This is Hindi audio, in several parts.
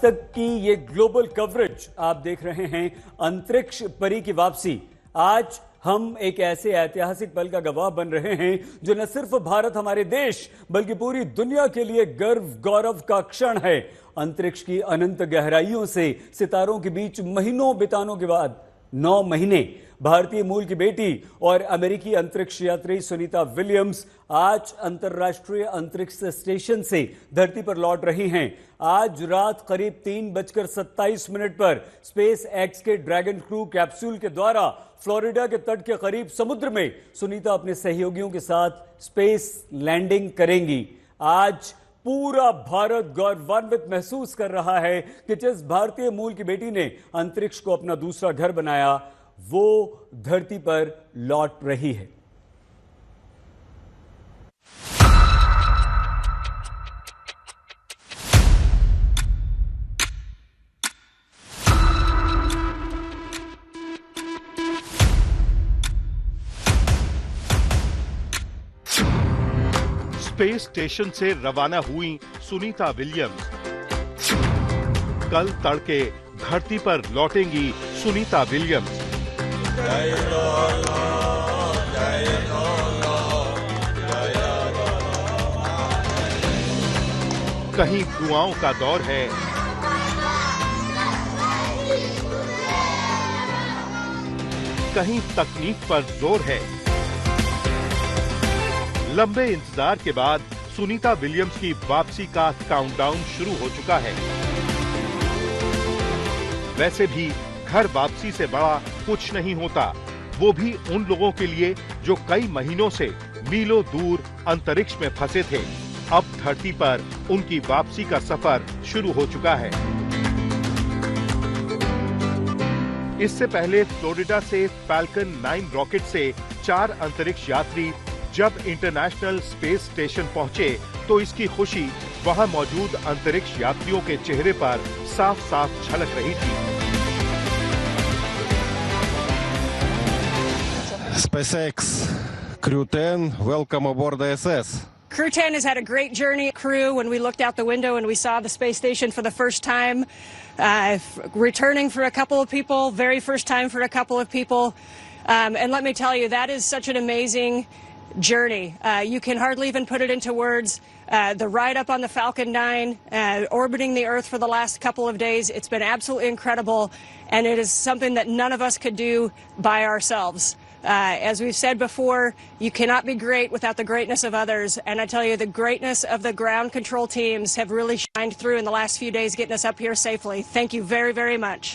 तक की ये ग्लोबल कवरेज आप देख रहे हैं अंतरिक्ष परी की वापसी। आज हम एक ऐसे ऐतिहासिक पल का गवाह बन रहे हैं जो न सिर्फ भारत हमारे देश बल्कि पूरी दुनिया के लिए गर्व गौरव का क्षण है। अंतरिक्ष की अनंत गहराइयों से सितारों के बीच महीनों बिताने के बाद 9 महीने भारतीय मूल की बेटी और अमेरिकी अंतरिक्ष यात्री सुनीता विलियम्स आज अंतर्राष्ट्रीय अंतरिक्ष स्टेशन से धरती पर लौट रही हैं। आज रात करीब 3:27 पर स्पेस एक्स के ड्रैगन क्रू कैप्सूल के द्वारा फ्लोरिडा के तट के करीब समुद्र में सुनीता अपने सहयोगियों के साथ स्पेस लैंडिंग करेंगी। आज पूरा भारत गौरवान्वित महसूस कर रहा है कि जिस भारतीय मूल की बेटी ने अंतरिक्ष को अपना दूसरा घर बनाया वो धरती पर लौट रही है। स्पेस स्टेशन से रवाना हुई सुनीता विलियम्स। कल तड़के धरती पर लौटेंगी सुनीता विलियम्स। कहीं दुआओं का दौर है, कहीं तकनीक पर जोर है। लंबे इंतजार के बाद सुनीता विलियम्स की वापसी का काउंटडाउन शुरू हो चुका है। वैसे भी घर वापसी से बड़ा कुछ नहीं होता, वो भी उन लोगों के लिए जो कई महीनों से मीलों दूर अंतरिक्ष में फंसे थे। अब धरती पर उनकी वापसी का सफर शुरू हो चुका है। इससे पहले फ्लोरिडा से फैल्कन 9 रॉकेट से 4 अंतरिक्ष यात्री जब इंटरनेशनल स्पेस स्टेशन पहुंचे तो इसकी खुशी वहां मौजूद अंतरिक्ष यात्रियों के चेहरे पर साफ-साफ झलक रही थी। SpaceX Crew 10, welcome aboard the ISS. Crew 10 has had a great journey. Crew, when we looked out the window and we saw the space station for the first time, returning for a couple of people, very first time for a couple of people. And let me tell you, that is such an amazing journey. You can hardly even put it into words. The ride up on the Falcon 9, orbiting the Earth for the last couple of days, it's been absolutely incredible, and it is something that none of us could do by ourselves. As we've said before, you cannot be great without the greatness of others, and I tell you, the greatness of the ground control teams have really shined through in the last few days getting us up here safely. Thank you very, very much.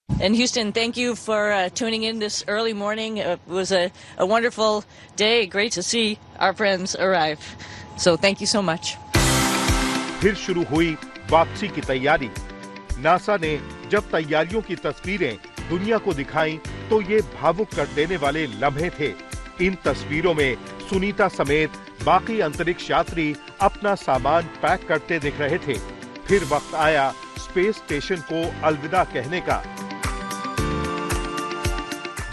And Houston, thank you for tuning in this early morning. It was a wonderful day. Great to see our friends arrive. So thank you so much. फिर शुरू हुई वापसी की तैयारी। नासा ने जब तैयारियों की तस्वीरें दुनिया को दिखाई तो ये भावुक कर देने वाले लम्हे थे। इन तस्वीरों में सुनीता समेत बाकी अंतरिक्ष यात्री अपना सामान पैक करते दिख रहे थे। फिर वक्त आया स्पेस स्टेशन को अलविदा कहने का।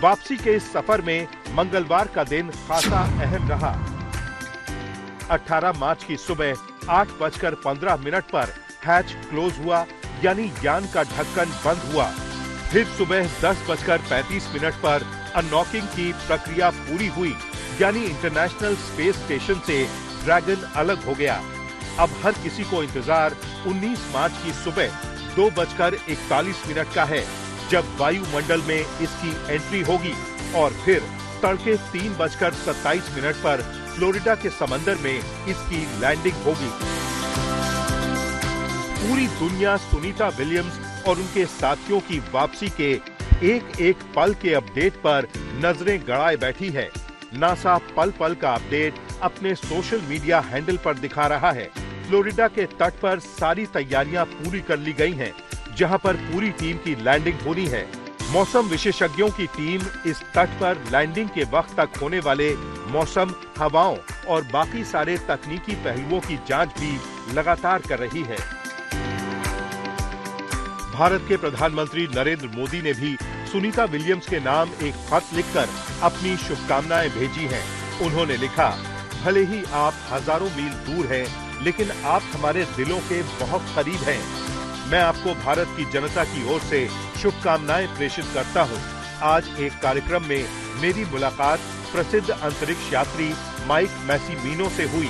वापसी के इस सफर में मंगलवार का दिन खासा अहम रहा। 18 मार्च की सुबह 8:15 पर हैच क्लोज हुआ, यानी यान का ढक्कन बंद हुआ। फिर सुबह 10:35 पर अनलॉकिंग की प्रक्रिया पूरी हुई, यानी इंटरनेशनल स्पेस स्टेशन से ड्रैगन अलग हो गया। अब हर किसी को इंतजार 19 मार्च की सुबह 2:41 का है, जब वायुमंडल में इसकी एंट्री होगी और फिर तड़के 3:27 पर फ्लोरिडा के समंदर में इसकी लैंडिंग होगी। पूरी दुनिया सुनीता विलियम्स और उनके साथियों की वापसी के एक-एक पल के अपडेट पर नजरें गड़ाए बैठी है। नासा पल पल का अपडेट अपने सोशल मीडिया हैंडल पर दिखा रहा है। फ्लोरिडा के तट पर सारी तैयारियां पूरी कर ली गई हैं, जहां पर पूरी टीम की लैंडिंग होनी है। मौसम विशेषज्ञों की टीम इस तट पर लैंडिंग के वक्त तक होने वाले मौसम, हवाओं और बाकी सारे तकनीकी पहलुओं की जांच भी लगातार कर रही है। भारत के प्रधानमंत्री नरेंद्र मोदी ने भी सुनीता विलियम्स के नाम एक खत लिखकर अपनी शुभकामनाएं भेजी हैं। उन्होंने लिखा, भले ही आप हजारों मील दूर हैं, लेकिन आप हमारे दिलों के बहुत करीब हैं। मैं आपको भारत की जनता की ओर से शुभकामनाएं प्रेषित करता हूं। आज एक कार्यक्रम में मेरी मुलाकात प्रसिद्ध अंतरिक्ष यात्री माइक मैसीमिनो से हुई।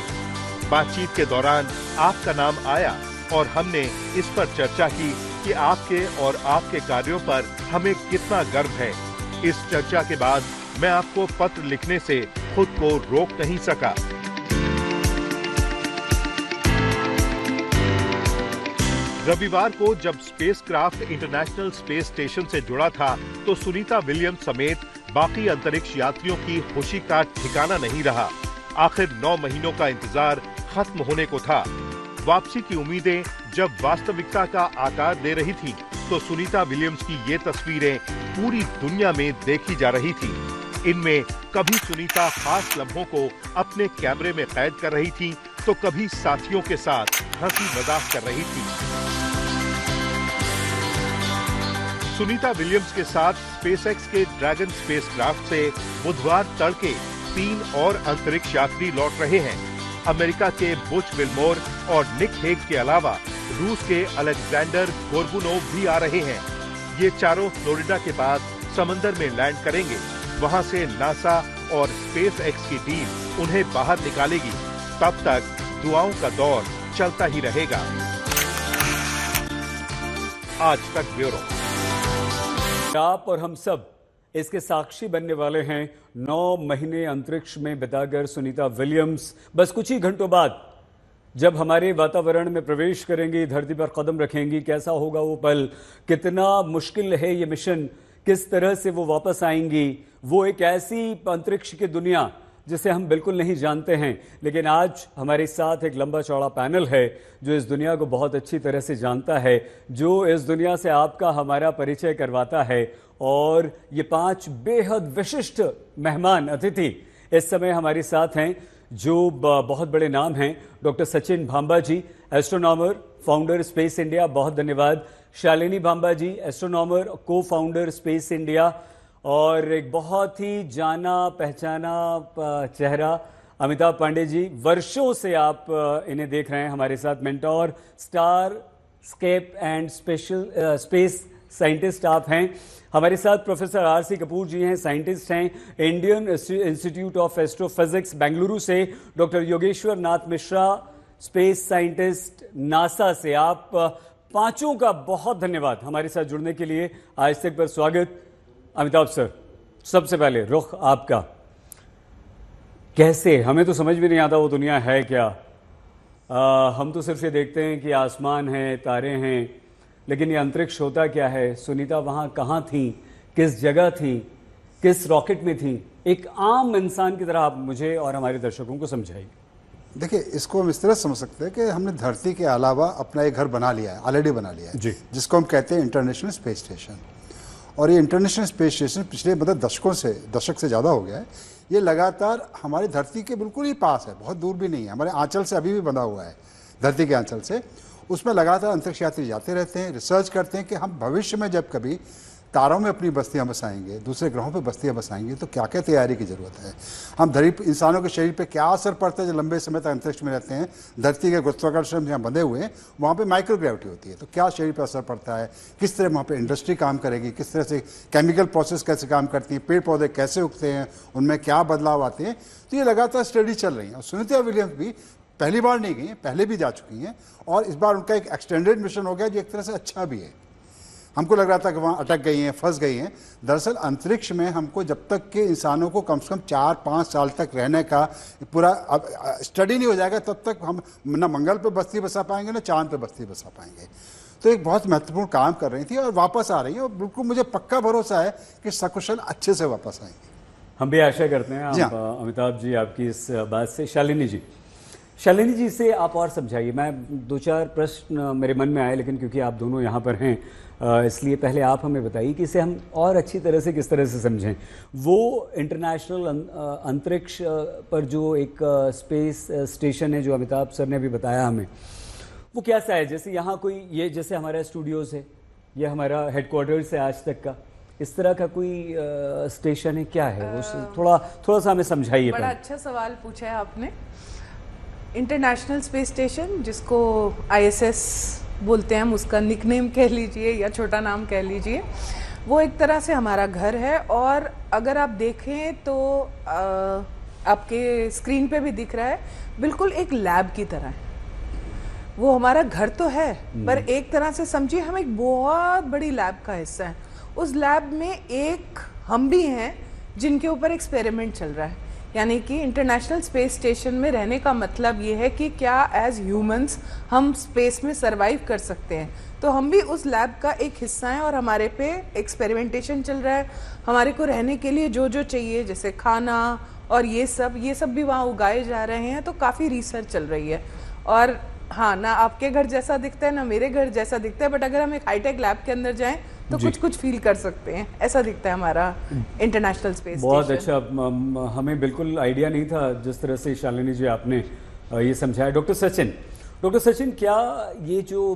बातचीत के दौरान आपका नाम आया और हमने इस पर चर्चा की कि आपके और आपके कार्यों पर हमें कितना गर्व है। इस चर्चा के बाद मैं आपको पत्र लिखने से खुद को रोक नहीं सका। रविवार को जब स्पेसक्राफ्ट इंटरनेशनल स्पेस स्टेशन से जुड़ा था तो सुनीता विलियम्स समेत बाकी अंतरिक्ष यात्रियों की खुशी का ठिकाना नहीं रहा। आखिर 9 महीनों का इंतजार खत्म होने को था। वापसी की उम्मीदें जब वास्तविकता का आकार ले रही थी तो सुनीता विलियम्स की ये तस्वीरें पूरी दुनिया में देखी जा रही थी। इनमें कभी सुनीता खास लम्हों को अपने कैमरे में कैद कर रही थी तो कभी साथियों के साथ हंसी मजाक कर रही थी। सुनीता विलियम्स के साथ स्पेसएक्स के ड्रैगन स्पेसक्राफ्ट से बुधवार तड़के 3 और अंतरिक्ष यात्री लौट रहे हैं। अमेरिका के बुच विल्मोर और निक हेग के अलावा रूस के अलेक्जेंडर गोर्बुनोव भी आ रहे हैं। ये चारों फ्लोरिडा के पास समंदर में लैंड करेंगे। वहां से नासा और स्पेसएक्स की टीम उन्हें बाहर निकालेगी। तब तक दुआओं का दौर चलता ही रहेगा। आज तक ब्यूरो। आप और हम सब इसके साक्षी बनने वाले हैं। 9 महीने अंतरिक्ष में बिताकर सुनीता विलियम्स बस कुछ ही घंटों बाद जब हमारे वातावरण में प्रवेश करेंगी, धरती पर कदम रखेंगी, कैसा होगा वो पल, कितना मुश्किल है ये मिशन, किस तरह से वो वापस आएंगी। वो एक ऐसी अंतरिक्ष की दुनिया जिसे हम बिल्कुल नहीं जानते हैं। लेकिन आज हमारे साथ एक लंबा चौड़ा पैनल है जो इस दुनिया को बहुत अच्छी तरह से जानता है, जो इस दुनिया से आपका हमारा परिचय करवाता है। और ये 5 बेहद विशिष्ट मेहमान अतिथि इस समय हमारे साथ हैं जो बहुत बड़े नाम हैं। डॉक्टर सचिन भांबा जी, एस्ट्रोनॉमर, फाउंडर स्पेस इंडिया, बहुत धन्यवाद। शालिनी भांबा जी, एस्ट्रोनॉमर, को फाउंडर स्पेस इंडिया। और एक बहुत ही जाना पहचाना चेहरा अमिताभ पांडे जी, वर्षों से आप इन्हें देख रहे हैं हमारे साथ। Mentor, star scape and space scientist आप हैं। हमारे साथ प्रोफेसर आर.सी. कपूर जी हैं, साइंटिस्ट हैं, Indian institute of astrophysics Bengaluru से। डॉक्टर योगेश्वर नाथ मिश्रा, स्पेस साइंटिस्ट, नासा से। आप पांचों का बहुत धन्यवाद हमारे साथ जुड़ने के लिए। आज तक पर स्वागत। अमिताभ सर, सबसे पहले रुख आपका। कैसे, हमें तो समझ भी नहीं आता वो दुनिया है क्या। हम तो सिर्फ ये देखते हैं कि आसमान है, तारे हैं, लेकिन ये अंतरिक्ष होता क्या है। सुनीता वहाँ कहाँ थी, किस जगह थी, किस रॉकेट में थी, एक आम इंसान की तरह आप मुझे और हमारे दर्शकों को समझाइए। देखिए, इसको हम इस तरह समझ सकते हैं कि हमने धरती के अलावा अपना एक घर बना लिया है, ऑलरेडी बना लिया है, जिसको हम कहते हैं इंटरनेशनल स्पेस स्टेशन। और ये इंटरनेशनल स्पेस स्टेशन पिछले दशक से ज़्यादा हो गया है। ये लगातार हमारी धरती के बिल्कुल ही पास है, बहुत दूर भी नहीं है, हमारे आंचल से अभी भी बंधा हुआ है, धरती के आंचल से। उसमें लगातार अंतरिक्ष यात्री जाते रहते हैं, रिसर्च करते हैं कि हम भविष्य में जब कभी तारों में अपनी बस्तियां बसाएंगे, दूसरे ग्रहों पे बस्तियां बसाएंगे, तो क्या क्या तैयारी की ज़रूरत है। हम इंसानों के शरीर पे क्या असर पड़ता है जो लंबे समय तक अंतरिक्ष में रहते हैं। धरती के गुरुत्वाकर्षण जहाँ बंधे हुए हैं वहाँ पे माइक्रोग्रेविटी होती है, तो क्या शरीर पर असर पड़ता है, किस तरह वहाँ पे इंडस्ट्री काम करेगी, किस तरह से केमिकल प्रोसेस कैसे काम करती हैं, पेड़ पौधे कैसे उगते हैं, उनमें क्या बदलाव आते हैं। तो ये लगातार स्टडी चल रही है। और सुनीता विलियम्स भी पहली बार नहीं गई हैं, पहले भी जा चुकी हैं। और इस बार उनका एक एक्सटेंडेड मिशन हो गया जो एक तरह से अच्छा भी है। हमको लग रहा था कि वहाँ अटक गई हैं, फंस गई हैं। दरअसल अंतरिक्ष में हमको जब तक के इंसानों को कम से कम 4-5 साल तक रहने का पूरा स्टडी नहीं हो जाएगा, तब तक हम न मंगल पे बस्ती बसा पाएंगे, न चांद पे बस्ती बसा पाएंगे। तो एक बहुत महत्वपूर्ण काम कर रही थी और वापस आ रही हैं। और बिल्कुल मुझे पक्का भरोसा है कि सकुशल अच्छे से वापस आएंगे। हम भी आशा करते हैं। अमिताभ जी, आपकी इस बात से। शालिनी जी से आप और समझाइए। मैं 2-4 प्रश्न मेरे मन में आए, लेकिन क्योंकि आप दोनों यहाँ पर हैं इसलिए पहले आप हमें बताइए कि इसे हम और अच्छी तरह से किस तरह से समझें। वो इंटरनेशनल अंतरिक्ष पर जो एक स्पेस स्टेशन है जो अमिताभ सर ने भी बताया हमें, वो कैसा है? जैसे यहाँ कोई, ये जैसे हमारा स्टूडियोज़ है, ये हमारा हेडक्वार्टर्स है आज तक का, इस तरह का कोई स्टेशन है, क्या है वो? थोड़ा सा हमें समझाइए। बड़ा अच्छा सवाल पूछा है आपने। इंटरनेशनल स्पेस स्टेशन, जिसको ISS बोलते हैं, हम उसका निकनेम कह लीजिए या छोटा नाम कह लीजिए, वो एक तरह से हमारा घर है। और अगर आप देखें तो आपके स्क्रीन पे भी दिख रहा है, बिल्कुल एक लैब की तरह है। वो हमारा घर तो है, पर एक तरह से समझिए हम एक बहुत बड़ी लैब का हिस्सा है। उस लैब में एक हम भी हैं जिनके ऊपर एक्सपेरिमेंट चल रहा है। यानी कि इंटरनेशनल स्पेस स्टेशन में रहने का मतलब ये है कि क्या एज ह्यूमंस हम स्पेस में सरवाइव कर सकते हैं। तो हम भी उस लैब का एक हिस्सा हैं और हमारे पे एक्सपेरिमेंटेशन चल रहा है। हमारे को रहने के लिए जो जो चाहिए, जैसे खाना और ये सब भी वहाँ उगाए जा रहे हैं। तो काफ़ी रिसर्च चल रही है। और हाँ, ना आपके घर जैसा दिखता है ना मेरे घर जैसा दिखता है, बट अगर हम एक हाईटेक लैब के अंदर जाएं तो कुछ फील कर सकते हैं। ऐसा दिखता है हमारा इंटरनेशनल स्पेस बहुत स्टेशन। अच्छा, हमें बिल्कुल आइडिया नहीं था जिस तरह से शालिनी जी आपने ये समझाया। डॉक्टर सचिन, क्या ये जो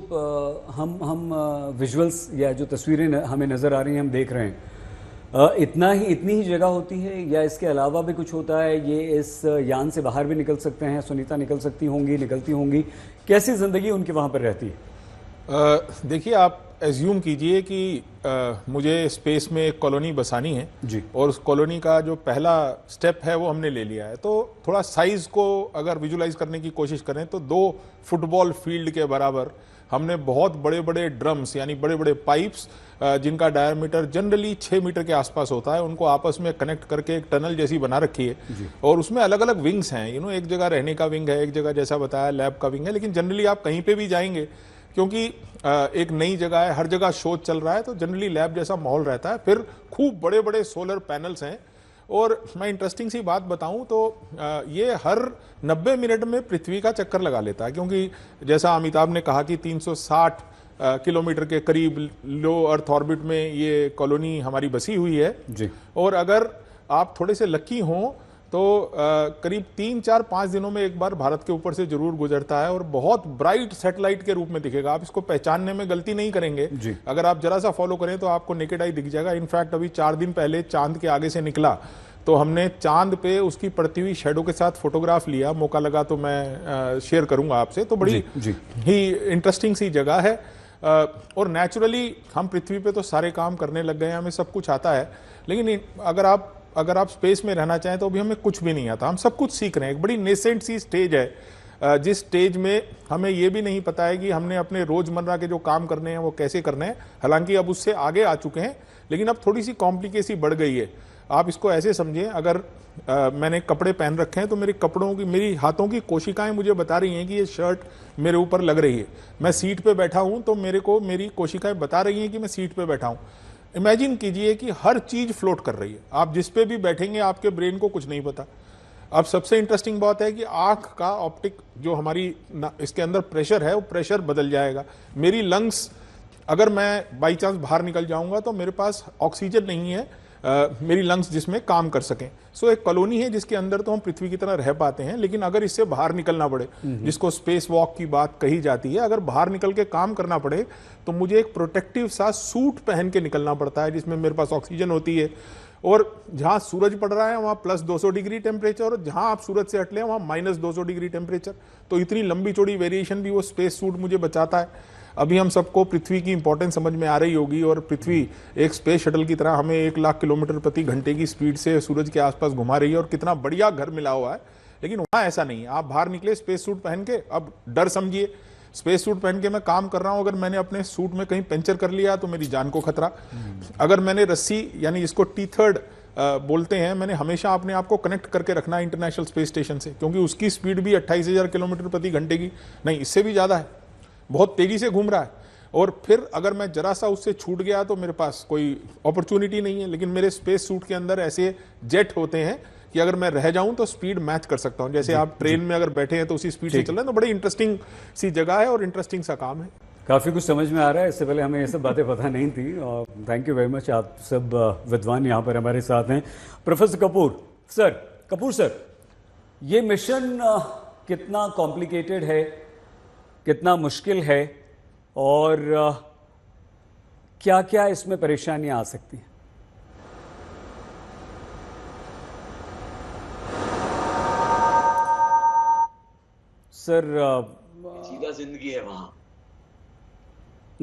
हम विजुअल्स या जो तस्वीरें हमें नज़र आ रही हैं, हम देख रहे हैं, इतनी ही जगह होती है या इसके अलावा भी कुछ होता है? ये इस यान से बाहर भी निकल सकते हैं? सुनीता निकलती होंगी, कैसी ज़िंदगी उनकी वहाँ पर रहती है? देखिए, आप एज्यूम कीजिए कि मुझे स्पेस में एक कॉलोनी बसानी है जी, और उस कॉलोनी का जो पहला स्टेप है वो हमने ले लिया है। तो थोड़ा साइज को अगर विजुलाइज करने की कोशिश करें तो 2 फुटबॉल फील्ड के बराबर हमने बहुत बड़े बड़े ड्रम्स यानी बड़े बड़े पाइप्स जिनका डायमीटर जनरली 6 मीटर के आसपास होता है, उनको आपस में कनेक्ट करके एक टनल जैसी बना रखी है। और उसमें अलग अलग विंग्स हैं। एक जगह रहने का विंग है, एक जगह जैसा बताया लैब का विंग है। लेकिन जनरली आप कहीं पे भी जाएंगे, क्योंकि एक नई जगह है, हर जगह शोध चल रहा है, तो जनरली लैब जैसा माहौल रहता है। फिर खूब बड़े बड़े सोलर पैनल्स हैं। और मैं इंटरेस्टिंग सी बात बताऊं तो ये हर 90 मिनट में पृथ्वी का चक्कर लगा लेता है, क्योंकि जैसा अमिताभ ने कहा कि 360 किलोमीटर के करीब लो अर्थ ऑर्बिट में ये कॉलोनी हमारी बसी हुई है जी। और अगर आप थोड़े से लकी हों तो करीब 3, 4, 5 दिनों में एक बार भारत के ऊपर से जरूर गुजरता है और बहुत ब्राइट सैटेलाइट के रूप में दिखेगा। आप इसको पहचानने में गलती नहीं करेंगे जी। अगर आप जरा सा फॉलो करें तो आपको नेकेड आई दिख जाएगा। इनफैक्ट अभी 4 दिन पहले चांद के आगे से निकला तो हमने चांद पे उसकी पड़ती हुई शेडो के साथ फोटोग्राफ लिया। मौका लगा तो मैं शेयर करूंगा आपसे। तो बड़ी ही इंटरेस्टिंग सी जगह है। और नेचुरली हम पृथ्वी पे तो सारे काम करने लग गए हैं, हमें सब कुछ आता है। लेकिन अगर आप स्पेस में रहना चाहें तो अभी हमें कुछ भी नहीं आता, हम सब कुछ सीख रहे हैं। एक बड़ी नेसेंट सी स्टेज है जिस स्टेज में हमें ये भी नहीं पता है कि हमने अपने रोजमर्रा के जो काम करने हैं वो कैसे करने हैं। हालांकि अब उससे आगे आ चुके हैं, लेकिन अब थोड़ी सी कॉम्प्लिकेसी बढ़ गई है। आप इसको ऐसे समझें, अगर मैंने कपड़े पहन रखे हैं तो मेरी हाथों की कोशिकाएं मुझे बता रही हैं कि ये शर्ट मेरे ऊपर लग रही है। मैं सीट पे बैठा हूं तो मेरी कोशिकाएं बता रही हैं कि मैं सीट पे बैठा हूं। इमेजिन कीजिए कि हर चीज फ्लोट कर रही है। आप जिस पे भी बैठेंगे आपके ब्रेन को कुछ नहीं पता। अब सबसे इंटरेस्टिंग बात है कि आंख का ऑप्टिक जो हमारी इसके अंदर प्रेशर है वो प्रेशर बदल जाएगा। मेरी लंग्स, अगर मैं बाई चांस बाहर निकल जाऊंगा तो मेरे पास ऑक्सीजन नहीं है मेरी लंग्स जिसमें काम कर सकें। सो एक कॉलोनी है जिसके अंदर तो हम पृथ्वी की तरह रह पाते हैं, लेकिन अगर इससे बाहर निकलना पड़े, जिसको स्पेस वॉक की बात कही जाती है, अगर बाहर निकल के काम करना पड़े तो मुझे एक प्रोटेक्टिव सा सूट पहन के निकलना पड़ता है जिसमें मेरे पास ऑक्सीजन होती है। और जहां सूरज पड़ रहा है वहां +200 डिग्री टेम्परेचर और जहां आप सूरज से हटले वहां -200 डिग्री टेम्परेचर। तो इतनी लंबी चौड़ी वेरिएशन भी वो स्पेस सूट मुझे बचाता है। अभी हम सबको पृथ्वी की इंपॉर्टेंस समझ में आ रही होगी और पृथ्वी एक स्पेस शटल की तरह हमें 1 लाख किलोमीटर प्रति घंटे की स्पीड से सूरज के आसपास घुमा रही है और कितना बढ़िया घर मिला हुआ है। लेकिन वहां ऐसा नहीं है। आप बाहर निकले स्पेस सूट पहन के, अब डर समझिए, स्पेस सूट पहन के मैं काम कर रहा हूं, अगर मैंने अपने सूट में कहीं पंचर कर लिया तो मेरी जान को खतरा। अगर मैंने रस्सी यानी इसको टीथर्ड बोलते हैं, मैंने हमेशा अपने आप को कनेक्ट करके रखना है इंटरनेशनल स्पेस स्टेशन से, क्योंकि उसकी स्पीड भी 28,000 किलोमीटर प्रति घंटे की नहीं, इससे भी ज्यादा है, बहुत तेजी से घूम रहा है। और फिर अगर मैं जरा सा उससे छूट गया तो मेरे पास कोई अपॉर्चुनिटी नहीं है। लेकिन मेरे स्पेस सूट के अंदर ऐसे जेट होते हैं कि अगर मैं रह जाऊं तो स्पीड मैच कर सकता हूं। जैसे आप ट्रेन में अगर बैठे हैं तो उसी स्पीड से चल रहे हैं। तो बड़ी इंटरेस्टिंग सी जगह है और इंटरेस्टिंग सा काम है। काफ़ी कुछ समझ में आ रहा है। इससे पहले हमें ये सब बातें पता नहीं थी और थैंक यू वेरी मच। आप सब विद्वान यहाँ पर हमारे साथ हैं। प्रोफेसर कपूर सर, ये मिशन कितना कॉम्प्लिकेटेड है, कितना मुश्किल है और क्या क्या इसमें परेशानियां आ सकती हैं? सर, सीधा जिंदगी है वहां।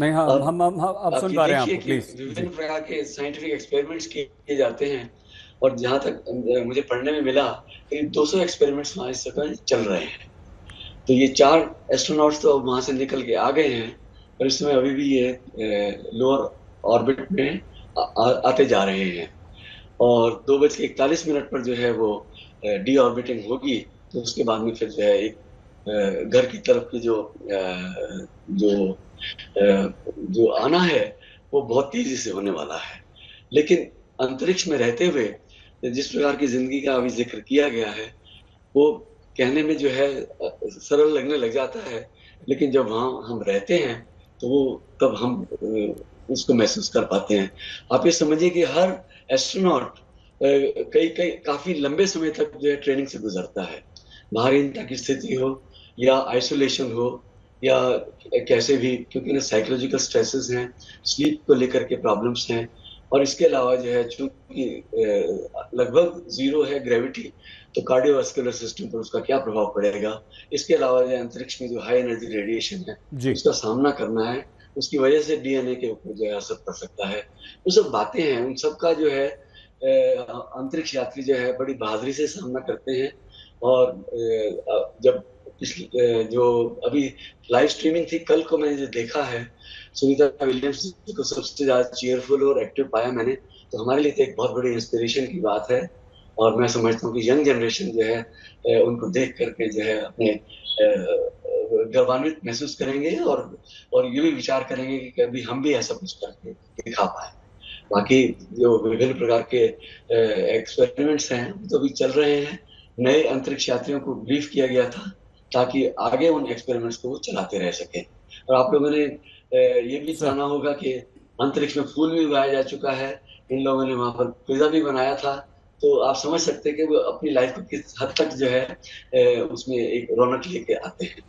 नहीं, हाँ, हम अब सुन पा रहे हैं आपको, प्लीज। विभिन्न प्रकार के साइंटिफिक एक्सपेरिमेंट्स किए जाते हैं और जहाँ तक मुझे पढ़ने में मिला करीब 200 एक्सपेरिमेंट्स वहाँ इस समय चल रहे हैं। तो ये 4 एस्ट्रोनॉट्स तो अब वहाँ से निकल के आ गए हैं, पर इस समय अभी भी ये लोअर ऑर्बिट में आते जा रहे हैं और 2:41 पर जो है वो डी ऑर्बिटिंग होगी। तो उसके बाद में फिर जो है एक घर की तरफ की जो आना है वो बहुत तेजी से होने वाला है। लेकिन अंतरिक्ष में रहते हुए जिस प्रकार की जिंदगी का अभी जिक्र किया गया है वो कहने में जो है सरल लगने लग जाता है, लेकिन जब वहाँ हम रहते हैं तो वो तब हम उसको महसूस कर पाते हैं। आप ये समझिए कि हर एस्ट्रोनॉट काफी लंबे समय तक जो है ट्रेनिंग से गुजरता है। बाहरीनता की स्थिति हो या आइसोलेशन हो या कैसे भी, क्योंकि ना साइकोलॉजिकल स्ट्रेसेस हैं, स्लीप को लेकर के प्रॉब्लम्स हैं और इसके अलावा जो है चूंकि लगभग 0 है ग्रेविटी, तो कार्डियोवास्कुलर सिस्टम पर उसका क्या प्रभाव पड़ेगा। इसके अलावा जो अंतरिक्ष में जो हाई एनर्जी रेडिएशन है उसका सामना करना है, उसकी वजह से डीएनए के ऊपर जो है असर पड़ सकता है। वो सब बातें हैं, उन सब का जो है अंतरिक्ष यात्री जो है बड़ी बहादुरी से सामना करते हैं। और जब जो अभी लाइव स्ट्रीमिंग थी कल को मैंने जो देखा है, सुनीता विलियम्स को सबसे ज्यादा चीयरफुल और एक्टिव पाया मैंने, तो हमारे लिए तो एक बहुत बड़ी इंस्पिरेशन की बात है। और मैं समझता हूँ कि यंग जनरेशन जो है उनको देख करके जो है अपने गर्वान्वित महसूस करेंगे और ये भी विचार करेंगे कि कभी हम भी ऐसा कुछ करके दिखा पाए। बाकी जो विभिन्न प्रकार के एक्सपेरिमेंट्स हैं तो भी चल रहे हैं। नए अंतरिक्ष यात्रियों को ब्रीफ किया गया था ताकि आगे उन एक्सपेरिमेंट्स को वो चलाते रह सके। और आप लोगों ने ये भी जाना होगा कि अंतरिक्ष में फूल भी उगाया जा चुका है, इन लोगों ने वहां पर पिज्जा भी बनाया था। तो आप समझ सकते हैं कि वो अपनी लाइफ को किस हद तक जो है उसमें एक रौनक लेके आते हैं।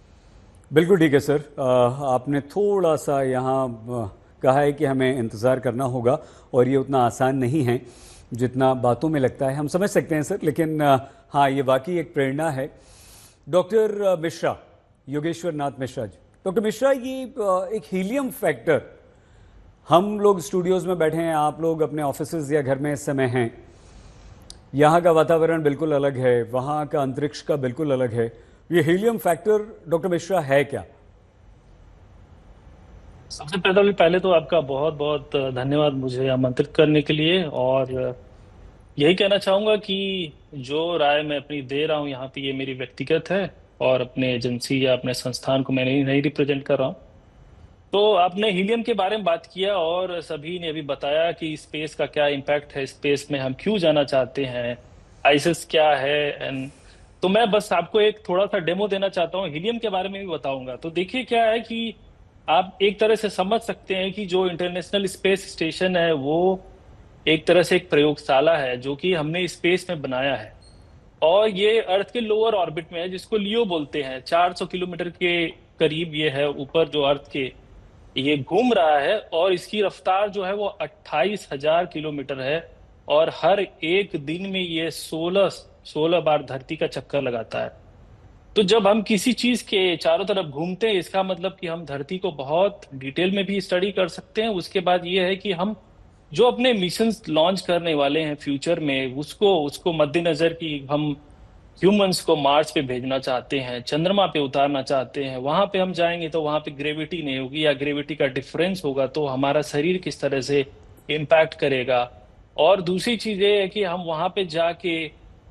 बिल्कुल ठीक है सर, आपने थोड़ा सा यहाँ कहा है कि हमें इंतज़ार करना होगा और ये उतना आसान नहीं है जितना बातों में लगता है, हम समझ सकते हैं सर। लेकिन हाँ, ये वाकई एक प्रेरणा है। डॉक्टर मिश्रा, योगेश्वर नाथ मिश्रा जी, डॉक्टर मिश्रा, ये एक हीलियम फैक्टर, हम लोग स्टूडियोज़ में बैठे हैं, आप लोग अपने ऑफिसेज या घर में इस समय हैं, यहाँ का वातावरण बिल्कुल अलग है, वहाँ का अंतरिक्ष का बिल्कुल अलग है। ये हीलियम फैक्टर डॉक्टर मिश्रा है क्या? सबसे पहले तो आपका बहुत बहुत धन्यवाद मुझे आमंत्रित करने के लिए। और यही कहना चाहूँगा कि जो राय मैं अपनी दे रहा हूँ यहाँ पे, ये मेरी व्यक्तिगत है और अपने एजेंसी या अपने संस्थान को मैं नहीं रिप्रेजेंट कर रहा हूँ। तो आपने हीलियम के बारे में बात किया और सभी ने अभी बताया कि स्पेस का क्या इम्पैक्ट है, स्पेस में हम क्यों जाना चाहते हैं, आइसिस क्या है। एंड तो मैं बस आपको एक थोड़ा सा डेमो देना चाहता हूँ, हीलियम के बारे में भी बताऊंगा। तो देखिए क्या है कि आप एक तरह से समझ सकते हैं कि जो इंटरनेशनल स्पेस स्टेशन है वो एक तरह से एक प्रयोगशाला है जो कि हमने स्पेस में बनाया है। और ये अर्थ के लोअर ऑर्बिट में है, जिसको लियो बोलते हैं। 400 किलोमीटर के करीब ये है ऊपर, जो अर्थ के ये घूम रहा है और इसकी रफ्तार जो है वो 28,000 किलोमीटर है और हर एक दिन में ये 16 बार धरती का चक्कर लगाता है। तो जब हम किसी चीज के चारों तरफ घूमते हैं, इसका मतलब कि हम धरती को बहुत डिटेल में भी स्टडी कर सकते हैं। उसके बाद ये है कि हम जो अपने मिशंस लॉन्च करने वाले हैं फ्यूचर में, उसको मद्देनजर कि हम ह्यूमंस को मार्स पे भेजना चाहते हैं, चंद्रमा पे उतारना चाहते हैं। वहां पे हम जाएंगे तो वहां पे ग्रेविटी नहीं होगी या ग्रेविटी का डिफरेंस होगा, तो हमारा शरीर किस तरह से इम्पैक्ट करेगा। और दूसरी चीज ये है कि हम वहां पे जाके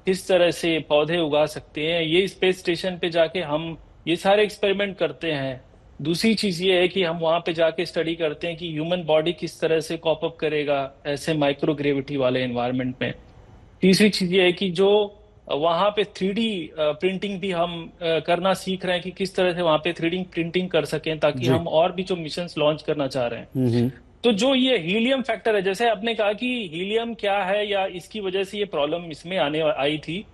किस तरह से पौधे उगा सकते हैं। ये स्पेस स्टेशन पे जाके हम ये सारे एक्सपेरिमेंट करते हैं। दूसरी चीज ये है कि हम वहां पे जाके स्टडी करते हैं कि ह्यूमन बॉडी किस तरह से कॉप अप करेगा ऐसे माइक्रो ग्रेविटी वाले एनवायरनमेंट में। तीसरी चीज ये है कि जो वहां पे 3D प्रिंटिंग भी हम करना सीख रहे हैं कि किस तरह से वहां पे 3D प्रिंटिंग कर सकें, ताकि हम और भी जो मिशंस लॉन्च करना चाह रहे हैं। तो जो ये हीलियम फैक्टर है, जैसे आपने कहा कि हीलियम क्या है या इसकी वजह से ये प्रॉब्लम इसमें आई थी,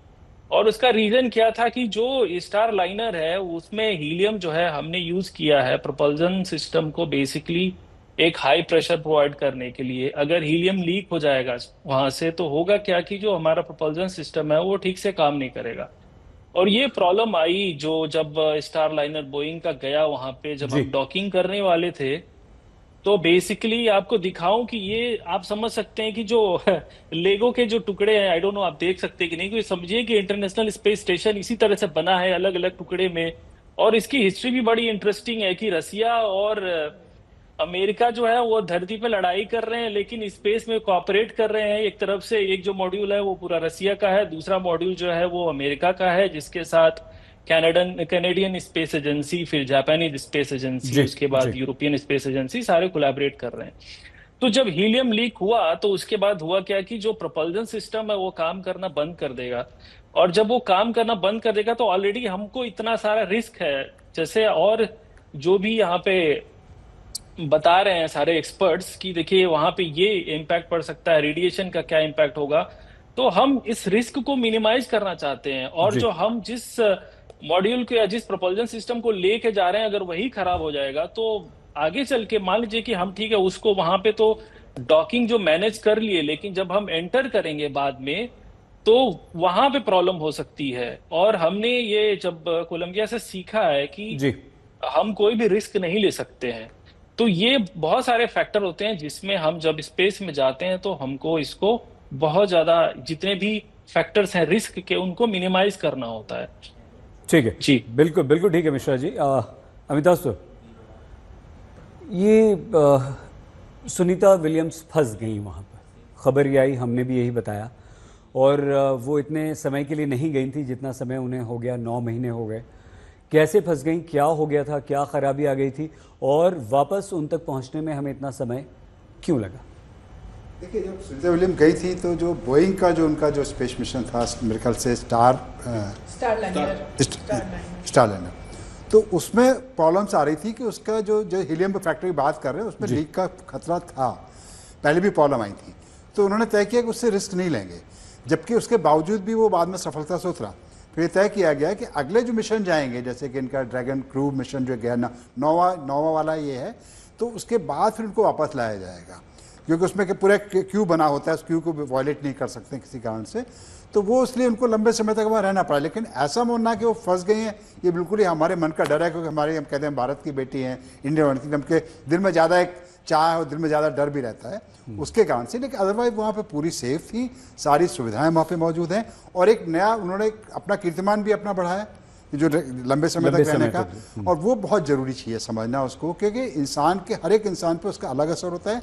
और उसका रीजन क्या था कि जो स्टार लाइनर है उसमें हीलियम जो है हमने यूज किया है प्रपोल्जन सिस्टम को बेसिकली एक हाई प्रेशर प्रोवाइड करने के लिए। अगर हीलियम लीक हो जाएगा वहां से तो होगा क्या कि जो हमारा प्रपोल्जन सिस्टम है वो ठीक से काम नहीं करेगा। और ये प्रॉब्लम आई जो जब स्टार लाइनर बोइंग का गया वहां पे, जब हम डॉकिंग करने वाले थे तो बेसिकली आपको दिखाऊं कि ये आप समझ सकते हैं कि जो लेगो के जो टुकड़े हैं, आई डोंट नो आप देख सकते हैं कि नहीं, तो समझिए कि इंटरनेशनल स्पेस स्टेशन इसी तरह से बना है, अलग अलग टुकड़े में। और इसकी हिस्ट्री भी बड़ी इंटरेस्टिंग है कि रसिया और अमेरिका जो है वो धरती पे लड़ाई कर रहे हैं, लेकिन स्पेस में कोऑपरेट कर रहे हैं। एक तरफ से एक जो मॉड्यूल है वो पूरा रसिया का है, दूसरा मॉड्यूल जो है वो अमेरिका का है, जिसके साथ कैनेडियन स्पेस एजेंसी, फिर जापानीज स्पेस एजेंसी, उसके बाद यूरोपियन स्पेस एजेंसी, सारे कोलैबोरेट कर रहे हैं। तो जब हीलियम लीक हुआ तो उसके बाद हुआ क्या कि जो प्रोपल्जन सिस्टम है वो काम करना बंद कर देगा, और जब वो काम करना बंद कर देगा तो ऑलरेडी हमको इतना सारा रिस्क है, जैसे और जो भी यहाँ पे बता रहे हैं सारे एक्सपर्ट्स कि देखिए वहां पे ये इम्पैक्ट पड़ सकता है, रेडिएशन का क्या इम्पैक्ट होगा, तो हम इस रिस्क को मिनिमाइज करना चाहते हैं। और जो हम जिस मॉड्यूल को या जिस प्रोपल्जन सिस्टम को लेके जा रहे हैं, अगर वही खराब हो जाएगा तो आगे चल के मान लीजिए कि हम ठीक है उसको वहां पे तो डॉकिंग जो मैनेज कर लिए, लेकिन जब हम एंटर करेंगे बाद में तो वहां पे प्रॉब्लम हो सकती है। और हमने ये जब कोलंबिया से सीखा है कि हम कोई भी रिस्क नहीं ले सकते हैं। तो ये बहुत सारे फैक्टर होते हैं जिसमें हम जब स्पेस में जाते हैं तो हमको इसको बहुत ज्यादा जितने भी फैक्टर्स हैं रिस्क के उनको मिनिमाइज करना होता है। ठीक है जी, बिल्कुल बिल्कुल ठीक है मिश्रा जी। अमिताभ सर, ये सुनीता विलियम्स फंस गई वहाँ पर, खबर ये आई, हमने भी यही बताया, और वो इतने समय के लिए नहीं गई थी जितना समय उन्हें हो गया, 9 महीने हो गए। कैसे फंस गई, क्या हो गया था, क्या खराबी आ गई थी, और वापस उन तक पहुंचने में हमें इतना समय क्यों लगा? देखिए, जब सुनीता विलियम गई थी तो जो बोइंग का जो उनका जो स्पेस मिशन था मेरे ख्याल से स्टार लाइनर, तो उसमें प्रॉब्लम्स आ रही थी कि उसका जो हीलियम फैक्ट्री की बात कर रहे हैं उसमें लीक का खतरा था, पहले भी प्रॉब्लम आई थी। तो उन्होंने तय किया कि उससे रिस्क नहीं लेंगे, जबकि उसके बावजूद भी वो बाद में सफलता से उतरा। फिर ये तय किया गया कि अगले जो मिशन जाएंगे, जैसे कि इनका ड्रैगन क्रू मिशन जो गया ना, नौवा वाला ये है, तो उसके बाद फिर उनको वापस लाया जाएगा, क्योंकि उसमें पूरा क्यू बना होता है, उस क्यू को वायलेट नहीं कर सकते किसी कारण से, तो वो इसलिए उनको लंबे समय तक वहाँ रहना पड़ा। लेकिन ऐसा मानना कि वो फंस गई हैं, ये बिल्कुल ही हमारे मन का डर है, क्योंकि हम कहते हैं भारत की बेटी हैं, इंडियन किंगडम के दिल में ज़्यादा एक चाह है और दिल में ज़्यादा डर भी रहता है उसके कारण से। लेकिन अदरवाइज वहाँ पे पूरी सेफ थी, सारी सुविधाएं वहाँ पे मौजूद हैं, और एक नया उन्होंने अपना कीर्तिमान भी अपना बढ़ाया जो लंबे समय तक रहने का, और वो बहुत ज़रूरी चीज़ है समझना उसको, क्योंकि इंसान के हर एक इंसान पर उसका अलग असर होता है,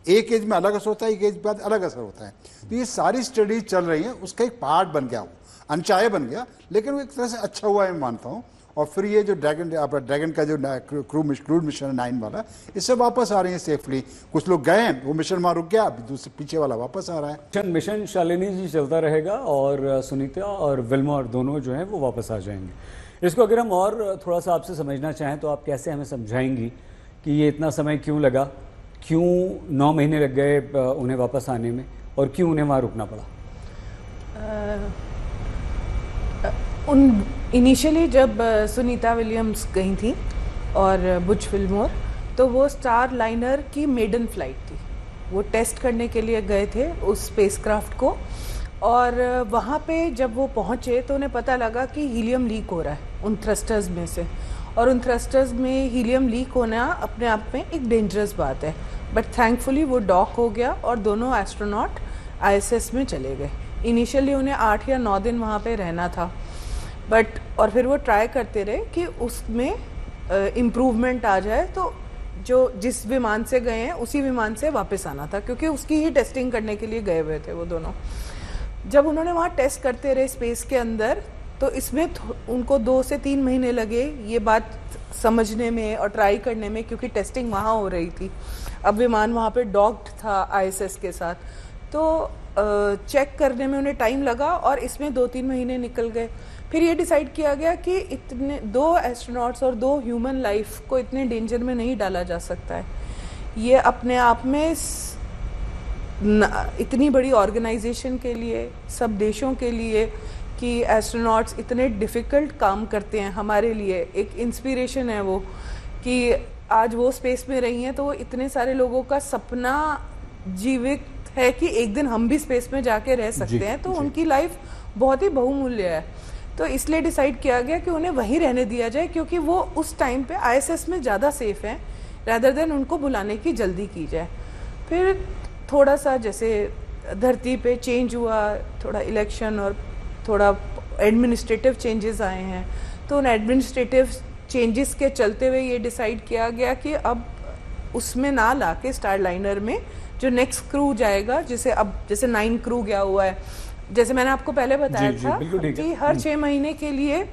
एक एज में अलग असर होता है, एक एज के बाद अलग असर होता है। तो ये सारी स्टडीज चल रही हैं, उसका एक पार्ट बन गया, वो अनचाहे बन गया, लेकिन वो एक तरह से अच्छा हुआ है मैं मानता हूँ। और फिर ये जो ड्रैगन का जो क्रूड मिशन है 9 वाला, इससे वापस आ रही है सेफली। कुछ लोग गए हैं, वो मिशन वहाँ रुक गया, अभी दूसरे पीछे वाला वापस आ रहा है। मिशन शालिनी जी चलता रहेगा, और सुनीता और विल्मा दोनों जो हैं वो वापस आ जाएंगे। इसको अगर हम और थोड़ा सा आपसे समझना चाहें तो आप कैसे हमें समझाएंगी कि ये इतना समय क्यों लगा, क्यों 9 महीने लग गए उन्हें वापस आने में, और क्यों उन्हें वहाँ रुकना पड़ा? इनिशियली जब सुनीता विलियम्स गई थी और बुच विल्मोर, तो वो स्टार लाइनर की मेडन फ्लाइट थी, वो टेस्ट करने के लिए गए थे उस स्पेसक्राफ्ट को, और वहाँ पे जब वो पहुँचे तो उन्हें पता लगा कि हीलियम लीक हो रहा है उन थ्रस्टर्स में से, और उन थ्रस्टर्स में हीलियम लीक होना अपने आप में एक डेंजरस बात है। बट थैंकफुली वो डॉक हो गया और दोनों एस्ट्रोनॉट ISS में चले गए। इनिशियली उन्हें 8 या 9 दिन वहाँ पे रहना था, बट और फिर वो ट्राई करते रहे कि उसमें इम्प्रूवमेंट आ जाए, तो जो जिस विमान से गए हैं उसी विमान से वापस आना था, क्योंकि उसकी ही टेस्टिंग करने के लिए गए हुए थे वो दोनों। जब उन्होंने वहाँ टेस्ट करते रहे स्पेस के अंदर, तो इसमें उनको 2 से 3 महीने लगे ये बात समझने में और ट्राई करने में, क्योंकि टेस्टिंग वहाँ हो रही थी। अब विमान वहाँ पे डॉक्ड था ISS के साथ, तो चेक करने में उन्हें टाइम लगा, और इसमें 2-3 महीने निकल गए। फिर ये डिसाइड किया गया कि इतने 2 एस्ट्रोनॉट्स और 2 ह्यूमन लाइफ को इतने डेंजर में नहीं डाला जा सकता है। ये अपने आप में इतनी बड़ी ऑर्गेनाइजेशन के लिए, सब देशों के लिए, कि एस्ट्रोनॉट्स इतने डिफ़िकल्ट काम करते हैं, हमारे लिए एक इंस्पिरेशन है वो, कि आज वो स्पेस में रही हैं तो वो इतने सारे लोगों का सपना जीवित है कि एक दिन हम भी स्पेस में जाके रह सकते हैं, तो उनकी लाइफ बहुत ही बहुमूल्य है। तो इसलिए डिसाइड किया गया कि उन्हें वहीं रहने दिया जाए, क्योंकि वो उस टाइम पे ISS में ज़्यादा सेफ हैं रादर देन उनको बुलाने की जल्दी की जाए। फिर थोड़ा सा जैसे धरती पे चेंज हुआ, थोड़ा इलेक्शन और थोड़ा एडमिनिस्ट्रेटिव चेंजेस आए हैं, तो उन एडमिनिस्ट्रेटिव चेंजेस के चलते हुए ये डिसाइड किया गया कि अब उसमें ना ला के स्टारलाइनर में जो नेक्स्ट क्रू जाएगा, जैसे 9 क्रू गया हुआ है, जैसे मैंने आपको पहले बताया था कि हर 6 महीने के लिए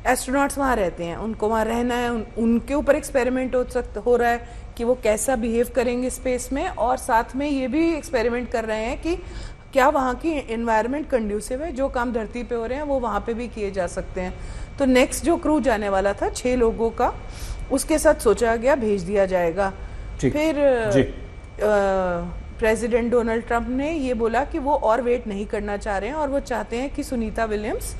एस्ट्रोनॉट्स वहाँ रहते हैं, उनको वहाँ रहना है, उनके ऊपर एक्सपेरिमेंट हो रहा है कि वो कैसा बिहेव करेंगे स्पेस में, और साथ में ये भी एक्सपेरिमेंट कर रहे हैं कि क्या वहाँ की एनवायरनमेंट कंड्यूसिव है, जो काम धरती पे हो रहे हैं वो वहाँ पे भी किए जा सकते हैं। तो नेक्स्ट जो क्रू जाने वाला था 6 लोगों का, उसके साथ सोचा गया भेज दिया जाएगा। फिर प्रेसिडेंट डोनाल्ड ट्रंप ने ये बोला कि वो और वेट नहीं करना चाह रहे हैं और वो चाहते हैं कि सुनीता विलियम्स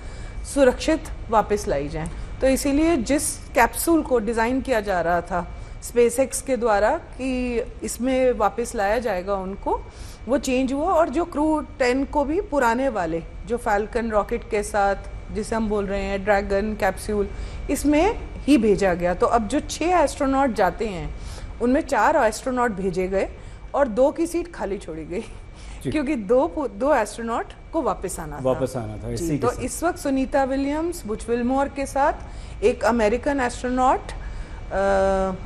सुरक्षित वापस लाई जाएं। तो इसीलिए जिस कैप्सूल को डिज़ाइन किया जा रहा था स्पेसएक्स के द्वारा कि इसमें वापस लाया जाएगा उनको, वो चेंज हुआ और जो क्रू 10 को भी पुराने वाले जो फैल्कन रॉकेट के साथ जिसे हम बोल रहे हैं ड्रैगन कैप्सूल, इसमें ही भेजा गया। तो अब जो 6 एस्ट्रोनॉट जाते हैं उनमें 4 एस्ट्रोनॉट भेजे गए और 2 की सीट खाली छोड़ी गई क्योंकि दो एस्ट्रोनॉट को वापस आना था। इसी तो इस वक्त सुनीता विलियम्स, बुच विल्मोर के साथ एक अमेरिकन एस्ट्रोनॉट,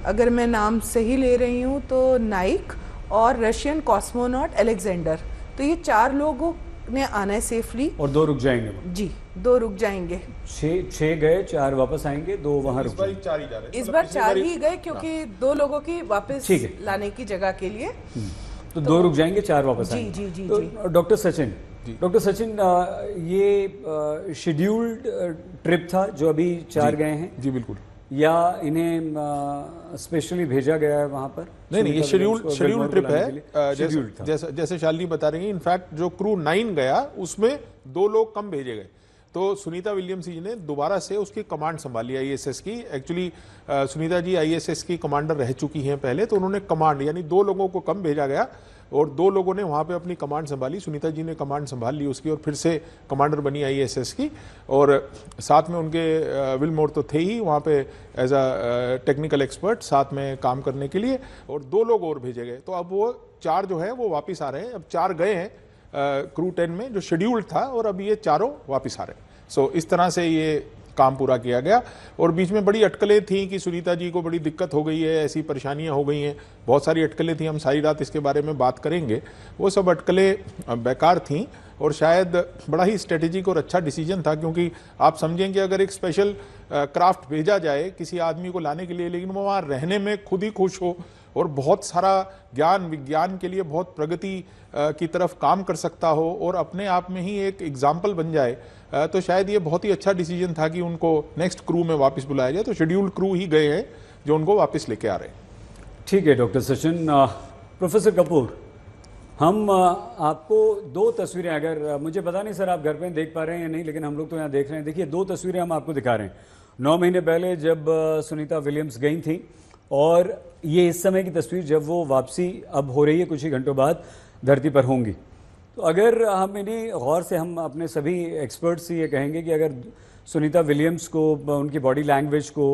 अगर मैं नाम सही ले रही हूँ तो नाइक, और रशियन कॉस्मोनॉट अलेक्जेंडर। तो ये 4 लोगों ने आना है सेफली और 2 रुक जाएंगे। जी 2 रुक जाएंगे। 6 गए, 4 वापस आएंगे, 2 वहाँ रुक जाएंगे। इस बार 4 ही गए क्योंकि 2 लोगों की वापस लाने की जगह के लिए, तो 2 रुक जाएंगे, 4 वापस आएंगे। जी जी तो जी। डॉक्टर सचिन, ये शेड्यूल्ड ट्रिप था जो अभी 4 गए हैं? जी बिल्कुल। या इन्हें स्पेशली भेजा गया है वहां पर? नहीं, ये शेड्यूल्ड ट्रिप है। जैसे शालिनी बता रही है, इनफैक्ट जो क्रू 9 गया उसमें 2 लोग कम भेजे गए। तो सुनीता विलियम्स जी ने दोबारा से उसकी कमांड संभाली आईएसएस की। एक्चुअली सुनीता जी आईएसएस की कमांडर रह चुकी हैं पहले, तो उन्होंने कमांड यानी 2 लोगों को कम भेजा गया और 2 लोगों ने वहाँ पे अपनी कमांड संभाली। सुनीता जी ने कमांड संभाल ली उसकी और फिर से कमांडर बनी आईएसएस की, और साथ में उनके विलमोर तो थे ही वहाँ पे एज अ टेक्निकल एक्सपर्ट साथ में काम करने के लिए, और 2 लोग और भेजे गए। तो अब वो 4 जो है वो वापस आ रहे हैं। अब 4 गए हैं क्रू 10 में जो शेड्यूल्ड था, और अब ये 4 वापस आ रहे हैं। सो इस तरह से ये काम पूरा किया गया। और बीच में बड़ी अटकलें थी कि सुनीता जी को बड़ी दिक्कत हो गई है, ऐसी परेशानियां हो गई हैं, बहुत सारी अटकलें थी, हम सारी रात इसके बारे में बात करेंगे। वो सब अटकलें बेकार थीं और शायद बड़ा ही स्ट्रेटेजिक और अच्छा डिसीजन था, क्योंकि आप समझें कि अगर एक स्पेशल क्राफ्ट भेजा जाए किसी आदमी को लाने के लिए, लेकिन वो वहाँ रहने में खुद ही खुश हो और बहुत सारा ज्ञान विज्ञान के लिए बहुत प्रगति की तरफ काम कर सकता हो और अपने आप में ही एक एग्जाम्पल बन जाए, तो शायद ये बहुत ही अच्छा डिसीजन था कि उनको नेक्स्ट क्रू में वापस बुलाया जाए। तो शेड्यूल्ड क्रू ही गए हैं जो उनको वापस लेके आ रहे हैं। ठीक है डॉक्टर सचिन। प्रोफेसर कपूर, हम आपको 2 तस्वीरें, अगर मुझे पता नहीं सर आप घर पे देख पा रहे हैं या नहीं, लेकिन हम लोग तो यहाँ देख रहे हैं। देखिए 2 तस्वीरें हम आपको दिखा रहे हैं 9 महीने पहले जब सुनीता विलियम्स गई थी, और ये इस समय की तस्वीर जब वो वापसी अब हो रही है, कुछ ही घंटों बाद धरती पर होंगी। तो अगर हम इन्हें गौर से, हम अपने सभी एक्सपर्ट्स से ये कहेंगे कि अगर सुनीता विलियम्स को, उनकी बॉडी लैंग्वेज को,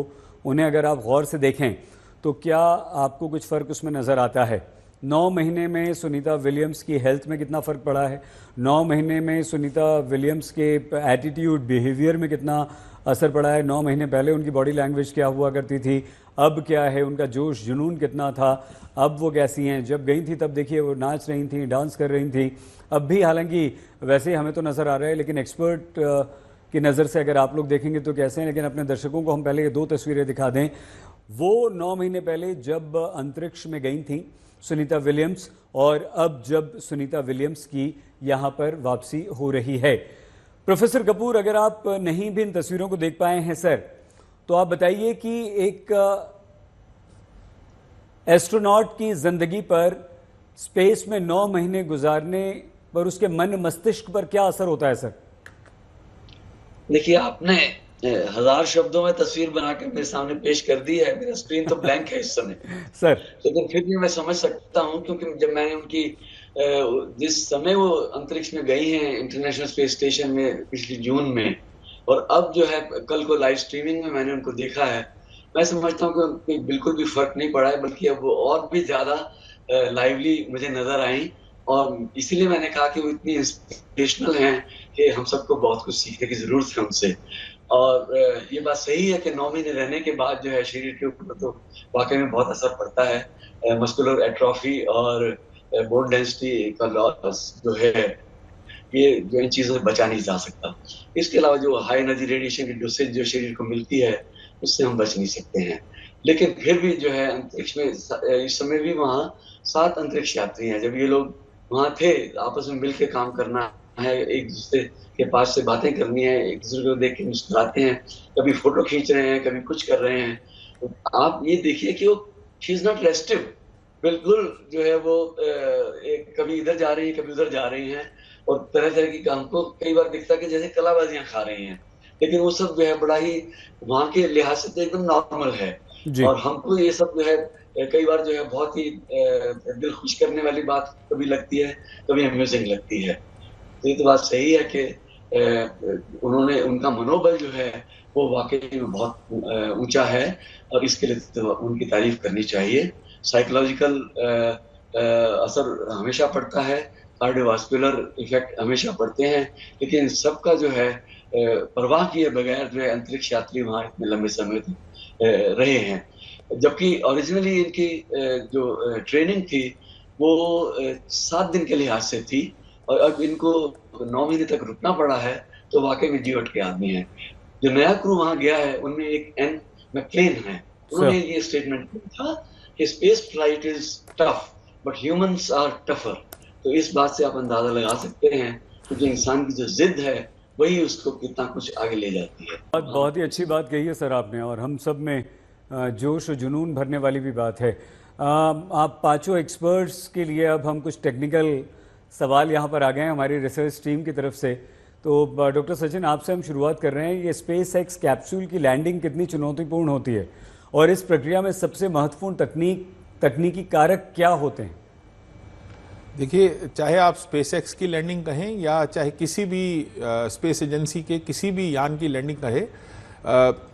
उन्हें अगर आप गौर से देखें तो क्या आपको कुछ फ़र्क उसमें नज़र आता है? 9 महीने में सुनीता विलियम्स की हेल्थ में कितना फ़र्क पड़ा है? 9 महीने में सुनीता विलियम्स के एटीट्यूड, बिहेवियर में कितना असर पड़ा है? 9 महीने पहले उनकी बॉडी लैंग्वेज क्या हुआ करती थी, अब क्या है? उनका जोश जुनून कितना था, अब वो कैसी हैं? जब गई थी तब देखिए वो नाच रही थी, डांस कर रही थी। अब भी हालांकि वैसे हमें तो नज़र आ रहा है, लेकिन एक्सपर्ट की नज़र से अगर आप लोग देखेंगे तो कैसे हैं। लेकिन अपने दर्शकों को हम पहले ये 2 तस्वीरें दिखा दें। वो 9 महीने पहले जब अंतरिक्ष में गई थी सुनीता विलियम्स, और अब जब सुनीता विलियम्स की यहाँ पर वापसी हो रही है। प्रोफेसर कपूर, अगर आप नहीं भी इन तस्वीरों को देख पाए हैं सर, तो आप बताइए कि एक एस्ट्रोनॉट की जिंदगी पर, स्पेस में 9 महीने गुजारने पर उसके मन मस्तिष्क पर क्या असर होता है सर? देखिए, आपने 1000 शब्दों में तस्वीर बना के मेरे सामने पेश कर दी है। मेरा स्क्रीन तो ब्लैंक है इस समय सर, लेकिन फिर भी मैं समझ सकता हूँ, क्योंकि जब मैंने उनकी जिस समय वो अंतरिक्ष में गई हैं इंटरनेशनल स्पेस स्टेशन में पिछली जून में, और अब जो है कल को लाइव स्ट्रीमिंग में मैंने उनको देखा है, मैं समझता हूँ कि बिल्कुल भी फर्क नहीं पड़ा है, बल्कि अब वो और भी ज्यादा लाइवली मुझे नजर आई, और इसीलिए मैंने कहा कि वो इतनी इंस्पिरेशनल हैं कि हम सबको बहुत कुछ सीखने की जरूरत है उनसे। और ये बात सही है कि 9 महीने रहने के बाद जो है शरीर के ऊपर तो वाकई में बहुत असर पड़ता है। मस्कुलर एट्रोफी और बोन डेंसिटी का लॉस जो है, ये जो इन चीजों से बचा नहीं जा सकता। इसके अलावा जो हाई एनर्जी रेडिएशन की डोसेज जो शरीर को मिलती है, उससे हम बच नहीं सकते हैं। लेकिन फिर भी जो है अंतरिक्ष में इस समय भी वहाँ 7 अंतरिक्ष यात्री हैं। जब ये लोग वहाँ थे, आपस में मिलकर काम करना है, एक दूसरे के पास से बातें करनी है, एक दूसरे को देख के मुस्कुराते हैं, कभी फोटो खींच रहे हैं, कभी कुछ कर रहे हैं। तो आप ये देखिए कि वो शी इज नॉट रेस्टिव, बिल्कुल जो है वो कभी इधर जा रही है, कभी उधर जा रही हैं, और तरह तरह की हमको कई बार दिखता है कि जैसे कलाबाजियां खा रही हैं, लेकिन वो सब जो है बड़ा ही वहाँ के लिहाज से तो एकदम नॉर्मल है। और हमको ये सब जो है कई बार जो है बहुत ही दिल खुश करने वाली बात कभी लगती है, कभी अम्यूजिंग लगती है। तो ये तो बात सही है कि उन्होंने, उनका मनोबल जो है वो वाकई में बहुत ऊंचा है, और इसके लिए तो उनकी तारीफ करनी चाहिए। साइकोलॉजिकल असर हमेशा पड़ता है, कार्डियोवास्कुलर इफेक्ट हमेशा पड़ते हैं, लेकिन सबका जो है परवाह किए बगैर जो है अंतरिक्ष यात्री वहाँ इतने लंबे समय तक रहे हैं। जबकि ओरिजिनली इनकी जो ट्रेनिंग थी वो 7 दिन के लिहाज से थी, और अब इनको 9 महीने तक रुकना पड़ा है, तो वाकई में जी उठ के आदमी है। जो नया क्रू वहाँ गया है उनमें एक एन मैक्लेन है, उन्होंने ये स्टेटमेंट किया था कि space flight is tough but humans are tougher. तो इस बात से आप अंदाजा लगा सकते हैं कि जो इंसान की जो जिद है वही उसको कितना कुछ आगे ले जाती है। बहुत ही अच्छी बात कही है सर आपने, और हम सब में जोश और जुनून भरने वाली भी बात है। आप पांचों एक्सपर्ट्स के लिए अब हम कुछ टेक्निकल सवाल यहाँ पर आ गए हैं हमारी रिसर्च टीम की तरफ से। तो डॉक्टर सचिन, आपसे हम शुरुआत कर रहे हैं। ये स्पेस एक्स कैप्सूल की लैंडिंग कितनी चुनौतीपूर्ण होती है, और इस प्रक्रिया में सबसे महत्वपूर्ण तकनीकी कारक क्या होते हैं? देखिए, चाहे आप स्पेस एक्स की लैंडिंग कहें या चाहे किसी भी स्पेस एजेंसी के किसी भी यान की लैंडिंग कहें,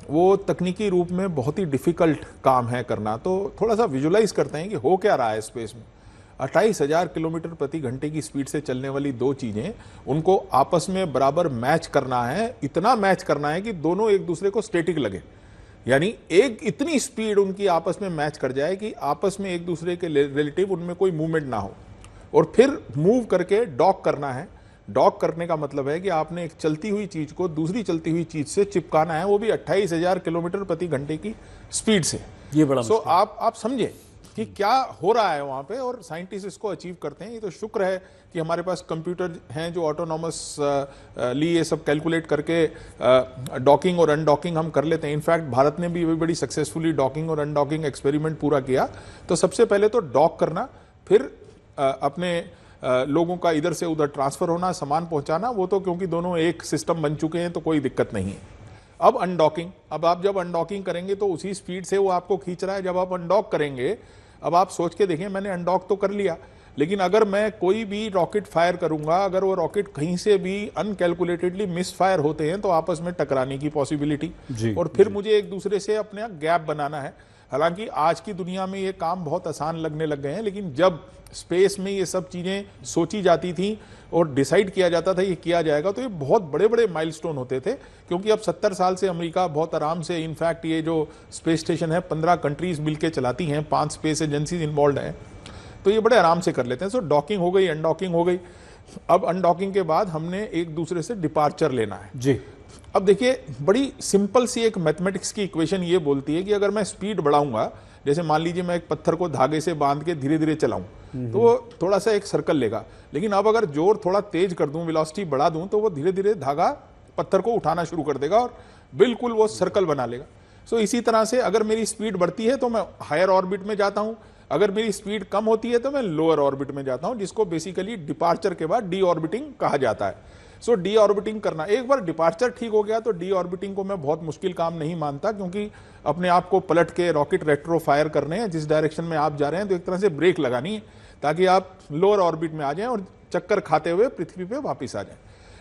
वो तकनीकी रूप में बहुत ही डिफ़िकल्ट काम है करना। तो थोड़ा सा विजुलाइज करते हैं कि हो क्या रहा है स्पेस में। 28,000 किलोमीटर प्रति घंटे की स्पीड से चलने वाली दो चीज़ें, उनको आपस में बराबर मैच करना है। इतना मैच करना है कि दोनों एक दूसरे को स्टैटिक लगे, यानी एक इतनी स्पीड उनकी आपस में मैच कर जाए कि आपस में एक दूसरे के रिलेटिव उनमें कोई मूवमेंट ना हो, और फिर मूव करके डॉक करना है। डॉक करने का मतलब है कि आपने एक चलती हुई चीज को दूसरी चलती हुई चीज से चिपकाना है, वो भी 28,000 किलोमीटर प्रति घंटे की स्पीड से। ये बड़ा सो आप समझे कि क्या हो रहा है वहां पे, और साइंटिस्ट इसको अचीव करते हैं। ये तो शुक्र है कि हमारे पास कंप्यूटर हैं जो ऑटोनॉमस ये सब कैलकुलेट करके डॉकिंग और अनडॉकिंग हम कर लेते हैं। इनफैक्ट भारत ने भी बड़ी सक्सेसफुली डॉकिंग और अनडॉकिंग एक्सपेरिमेंट पूरा किया। तो सबसे पहले तो डॉक करना, फिर अपने लोगों का इधर से उधर ट्रांसफर होना, सामान पहुंचाना, वो तो क्योंकि दोनों एक सिस्टम बन चुके हैं तो कोई दिक्कत नहीं है। अब अनडॉकिंग, अब आप जब अनडॉकिंग करेंगे तो उसी स्पीड से वो आपको खींच रहा है। जब आप अनडॉक करेंगे, अब आप सोच के देखें, मैंने अनडॉक तो कर लिया, लेकिन अगर मैं कोई भी रॉकेट फायर करूंगा, अगर वो रॉकेट कहीं से भी अनकैलकुलेटेडली मिस फायर होते हैं तो आपस में टकराने की पॉसिबिलिटी, और फिर मुझे एक दूसरे से अपने गैप बनाना है। हालांकि आज की दुनिया में ये काम बहुत आसान लगने लग गए हैं, लेकिन जब स्पेस में ये सब चीज़ें सोची जाती थी और डिसाइड किया जाता था ये किया जाएगा, तो ये बहुत बड़े बड़े माइलस्टोन होते थे। क्योंकि अब 70 साल से अमेरिका बहुत आराम से, इनफैक्ट ये जो स्पेस स्टेशन है 15 कंट्रीज मिलके चलाती हैं, 5 स्पेस एजेंसीज इन्वॉल्व हैं, तो ये बड़े आराम से कर लेते हैं। सो डॉकिंग हो गई, अनडॉकिंग हो गई। अब अनडॉकिंग के बाद हमने एक दूसरे से डिपार्चर लेना है जी। अब देखिए, बड़ी सिंपल सी एक मैथमेटिक्स की इक्वेशन ये बोलती है कि अगर मैं स्पीड बढ़ाऊंगा, जैसे मान लीजिए मैं एक पत्थर को धागे से बांध के धीरे धीरे चलाऊं, तो वो थोड़ा सा एक सर्कल लेगा। लेकिन अब अगर जोर थोड़ा तेज कर दूं, वेलोसिटी बढ़ा दूं, तो वो धीरे धीरे धागा पत्थर को उठाना शुरू कर देगा और बिल्कुल वो सर्कल बना लेगा। सो इसी तरह से अगर मेरी स्पीड बढ़ती है तो मैं हायर ऑर्बिट में जाता हूं, अगर मेरी स्पीड कम होती है तो मैं लोअर ऑर्बिट में जाता हूं, जिसको बेसिकली डिपार्चर के बाद डी ऑर्बिटिंग कहा जाता है। सो डी ऑर्बिटिंग करना, एक बार डिपार्चर ठीक हो गया तो डी ऑर्बिटिंग को मैं बहुत मुश्किल काम नहीं मानता, क्योंकि अपने आप को पलट के रॉकेट रेट्रो फायर करने हैं, जिस डायरेक्शन में आप जा रहे हैं, तो एक तरह से ब्रेक लगानी है ताकि आप लोअर ऑर्बिट में आ जाएं और चक्कर खाते हुए पृथ्वी पे वापस आ जाएं।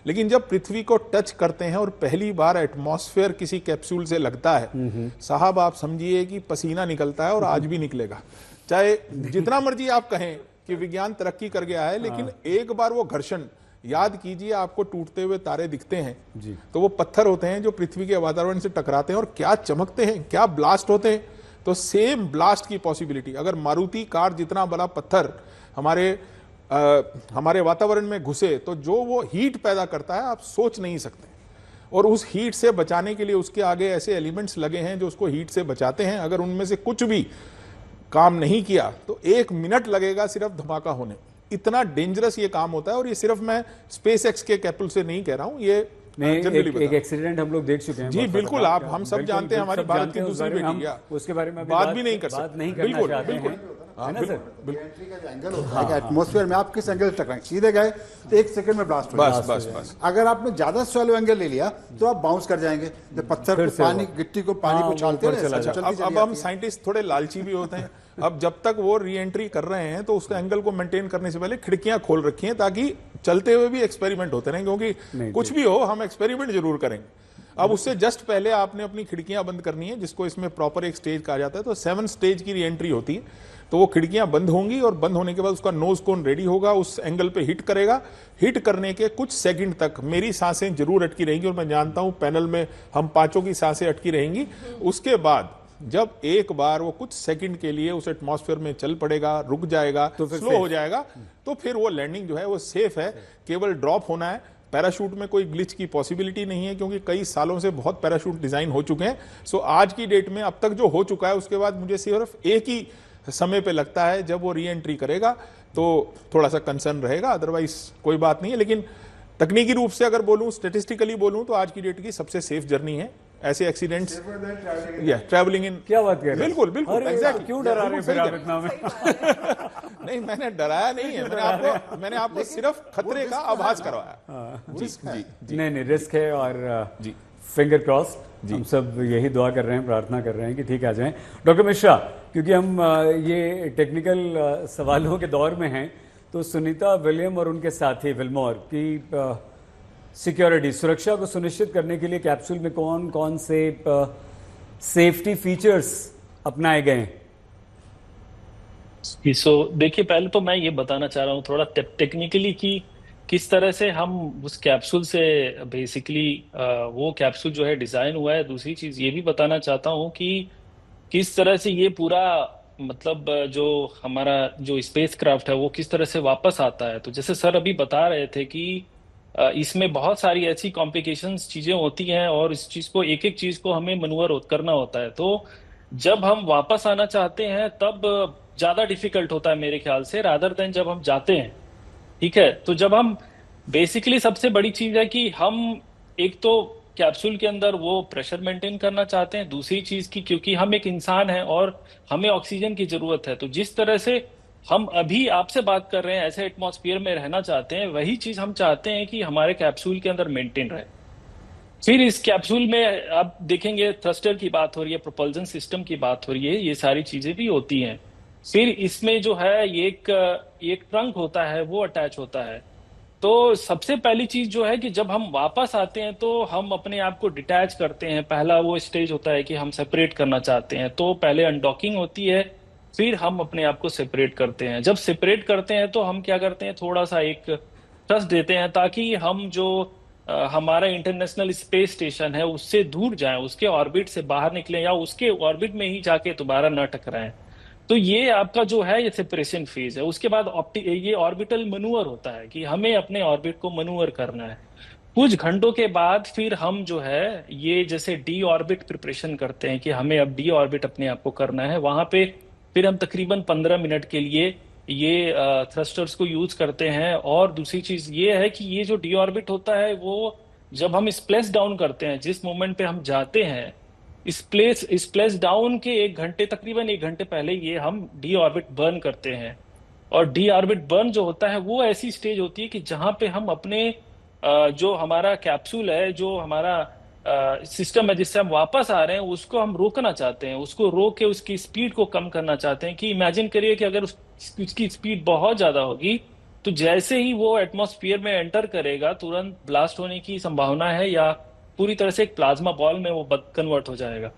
लेकिन जब पृथ्वी को टच करते हैं और पहली बार एटमॉस्फेयर किसी कैप्सूल से लगता है, साहब आप समझिए कि पसीना निकलता है और आज भी निकलेगा। चाहे जितना मर्जी आप कहें कि विज्ञान तरक्की कर गया है, लेकिन एक बार वो घर्षण याद कीजिए, आपको टूटते हुए तारे दिखते हैं जी, तो वो पत्थर होते हैं जो पृथ्वी के वातावरण से टकराते हैं और क्या चमकते हैं, क्या ब्लास्ट होते हैं। तो सेम ब्लास्ट की पॉसिबिलिटी, अगर मारुति कार जितना बड़ा पत्थर हमारे वातावरण में घुसे तो जो वो हीट पैदा करता है आप सोच नहीं सकते। और उस हीट से बचाने के लिए उसके आगे ऐसे एलिमेंट्स लगे हैं जो उसको हीट से बचाते हैं। अगर उनमें से कुछ भी काम नहीं किया तो 1 मिनट लगेगा सिर्फ धमाका होने। इतना डेंजरस ये काम होता है। और ये सिर्फ मैं स्पेस एक्स के कैप्सूल से नहीं कह रहा हूं, ये एक एक्सीडेंट हम लोग देख चुके हैं जी, बिल्कुल। हम सब जानते हैं, हमारी भारत की दूसरी बेटी, उसके बारे में बात भी नहीं कर सकते। बिल्कुल बिल्कुल है ना सर। एंट्री का जो एंगल होता है एटमॉस्फेयर में, आप किस एंगल से टकराएंगे, सीधे गए तो 1 सेकंड में ब्लास्ट हो जाएगा। बस। अगर आपने ज्यादा स्लो एंगल ले लिया तो आप बाउंस कर जाएंगे। जब पत्थर को पानी, गिट्टी को पानी को छालते हैं। अब हम साइंटिस्ट थोड़े लालची भी होते हैं। अब जब तक वो री एंट्री कर रहे हैं तो उसका एंगल को मेंटेन करने से पहले खिड़कियां खोल रखी हैं ताकि चलते हुए भी एक्सपेरिमेंट होते रहें, क्योंकि कुछ भी हो हम एक्सपेरिमेंट जरूर करेंगे। अब उससे जस्ट पहले आपने अपनी खिड़कियां बंद करनी है, जिसको इसमें प्रॉपर एक स्टेज कहा जाता है। तो 7 स्टेज की री एंट्री होती है। तो वो खिड़कियां बंद होंगी और बंद होने के बाद उसका नोज कोन रेडी होगा, उस एंगल पे हिट करेगा। हिट करने के कुछ सेकंड तक मेरी सांसें जरूर अटकी रहेंगी और मैं जानता हूं पैनल में हम पांचों की सांसें अटकी रहेंगी। उसके बाद जब एक बार वो कुछ सेकंड के लिए उस एटमॉस्फेयर में चल पड़ेगा, रुक जाएगा, तो स्लो हो जाएगा, तो फिर वो लैंडिंग जो है वो सेफ है। केवल ड्रॉप होना है। पैराशूट में कोई ग्लिच की पॉसिबिलिटी नहीं है, क्योंकि कई सालों से बहुत पैराशूट डिजाइन हो चुके हैं। सो आज की डेट में अब तक जो हो चुका है उसके बाद मुझे सिर्फ एक ही समय पे लगता है जब वो री एंट्री करेगा तो थोड़ा सा कंसर्न रहेगा, अदरवाइज कोई बात नहीं है। लेकिन तकनीकी रूप से अगर बोलूं, स्टेटिस्टिकली बोलूं, तो आज की डेट की सबसे सेफ जर्नी है। ऐसे एक्सीडेंट्स ट्रैवलिंग इन, क्या बात कर रहे हैं? बिल्कुल बिल्कुल एग्जैक्टली। क्यों डरा रहे हैं फिर आप इतना में? नहीं, मैंने डराया नहीं है, मैंने आपको सिर्फ खतरे का आभास करवाया। जी, नहीं, रिस्क है और जी फिंगर क्रॉस, हम सब यही दुआ कर रहे हैं, प्रार्थना कर रहे हैं कि ठीक आ जाएं। डॉक्टर मिश्रा, क्योंकि हम ये टेक्निकल सवालों के दौर में हैं, तो सुनीता विलियम और उनके साथी विल्मोर की सिक्योरिटी, सुरक्षा को सुनिश्चित करने के लिए कैप्सूल में कौन कौन से सेफ्टी फीचर्स अपनाए गए हैं? देखिए, पहले तो मैं ये बताना चाह रहा हूँ थोड़ा टेक्निकली कि किस तरह से हम उस कैप्सूल से बेसिकली वो कैप्सूल जो है डिजाइन हुआ है। दूसरी चीज ये भी बताना चाहता हूँ कि किस तरह से ये पूरा मतलब जो हमारा जो स्पेस क्राफ्ट है वो किस तरह से वापस आता है। तो जैसे सर अभी बता रहे थे कि इसमें बहुत सारी ऐसी कॉम्प्लिकेशंस चीजें होती हैं और इस चीज को एक एक चीज को हमें मनूवर करना होता है। तो जब हम वापस आना चाहते हैं तब ज्यादा डिफिकल्ट होता है मेरे ख्याल से, रादर देन जब हम जाते हैं। ठीक है, तो जब हम बेसिकली सबसे बड़ी चीज है कि हम एक तो कैप्सूल के अंदर वो प्रेशर मेंटेन करना चाहते हैं। दूसरी चीज की क्योंकि हम एक इंसान हैं और हमें ऑक्सीजन की जरूरत है, तो जिस तरह से हम अभी आपसे बात कर रहे हैं ऐसे एटमॉस्फेयर में रहना चाहते हैं, वही चीज हम चाहते हैं कि हमारे कैप्सूल के अंदर मेंटेन रहे। फिर इस कैप्सूल में आप देखेंगे थ्रस्टर की बात हो रही है, प्रोपल्जन सिस्टम की बात हो रही है, ये सारी चीजें भी होती हैं। फिर इसमें जो है एक ट्रंक होता है वो अटैच होता है। तो सबसे पहली चीज जो है कि जब हम वापस आते हैं तो हम अपने आप को डिटैच करते हैं। पहला वो स्टेज होता है कि हम सेपरेट करना चाहते हैं, तो पहले अनडॉकिंग होती है, फिर हम अपने आप को सेपरेट करते हैं। जब सेपरेट करते हैं तो हम क्या करते हैं, थोड़ा सा एक ट्रस्ट देते हैं ताकि हम जो हमारा इंटरनेशनल स्पेस स्टेशन है उससे दूर जाएं, उसके ऑर्बिट से बाहर निकलें या उसके ऑर्बिट में ही जाके दोबारा न टकराएं। तो ये आपका जो है ये सेपरेशन फेज है। उसके बाद ये ऑर्बिटल मनूवर होता है कि हमें अपने ऑर्बिट को मनूवर करना है। कुछ घंटों के बाद फिर हम जो है ये जैसे डी ऑर्बिट प्रिपरेशन करते हैं कि हमें अब डी ऑर्बिट अपने आप को करना है। वहां पे फिर हम तकरीबन 15 मिनट के लिए ये थ्रस्टर्स को यूज करते हैं। और दूसरी चीज ये है कि ये जो डी ऑर्बिट होता है वो जब हम स्प्लेश डाउन करते हैं, जिस मोमेंट पे हम जाते हैं स्प्लेश डाउन के तकरीबन 1 घंटे पहले ये हम डी ऑर्बिट बर्न करते हैं। और डी ऑर्बिट बर्न जो होता है वो ऐसी स्टेज होती है कि जहां पे हम अपने जो हमारा कैप्सूल है, जो हमारा सिस्टम है जिससे हम वापस आ रहे हैं, उसको हम रोकना चाहते हैं। उसको रोक के उसकी स्पीड को कम करना चाहते हैं। कि इमेजिन करिए कि अगर उसकी स्पीड बहुत ज्यादा होगी तो जैसे ही वो एटमॉस्फेयर में एंटर करेगा तुरंत ब्लास्ट होने की संभावना है, या पूरी तरह से एक प्लाज्मा बॉल में वो कन्वर्ट हो जाएगा।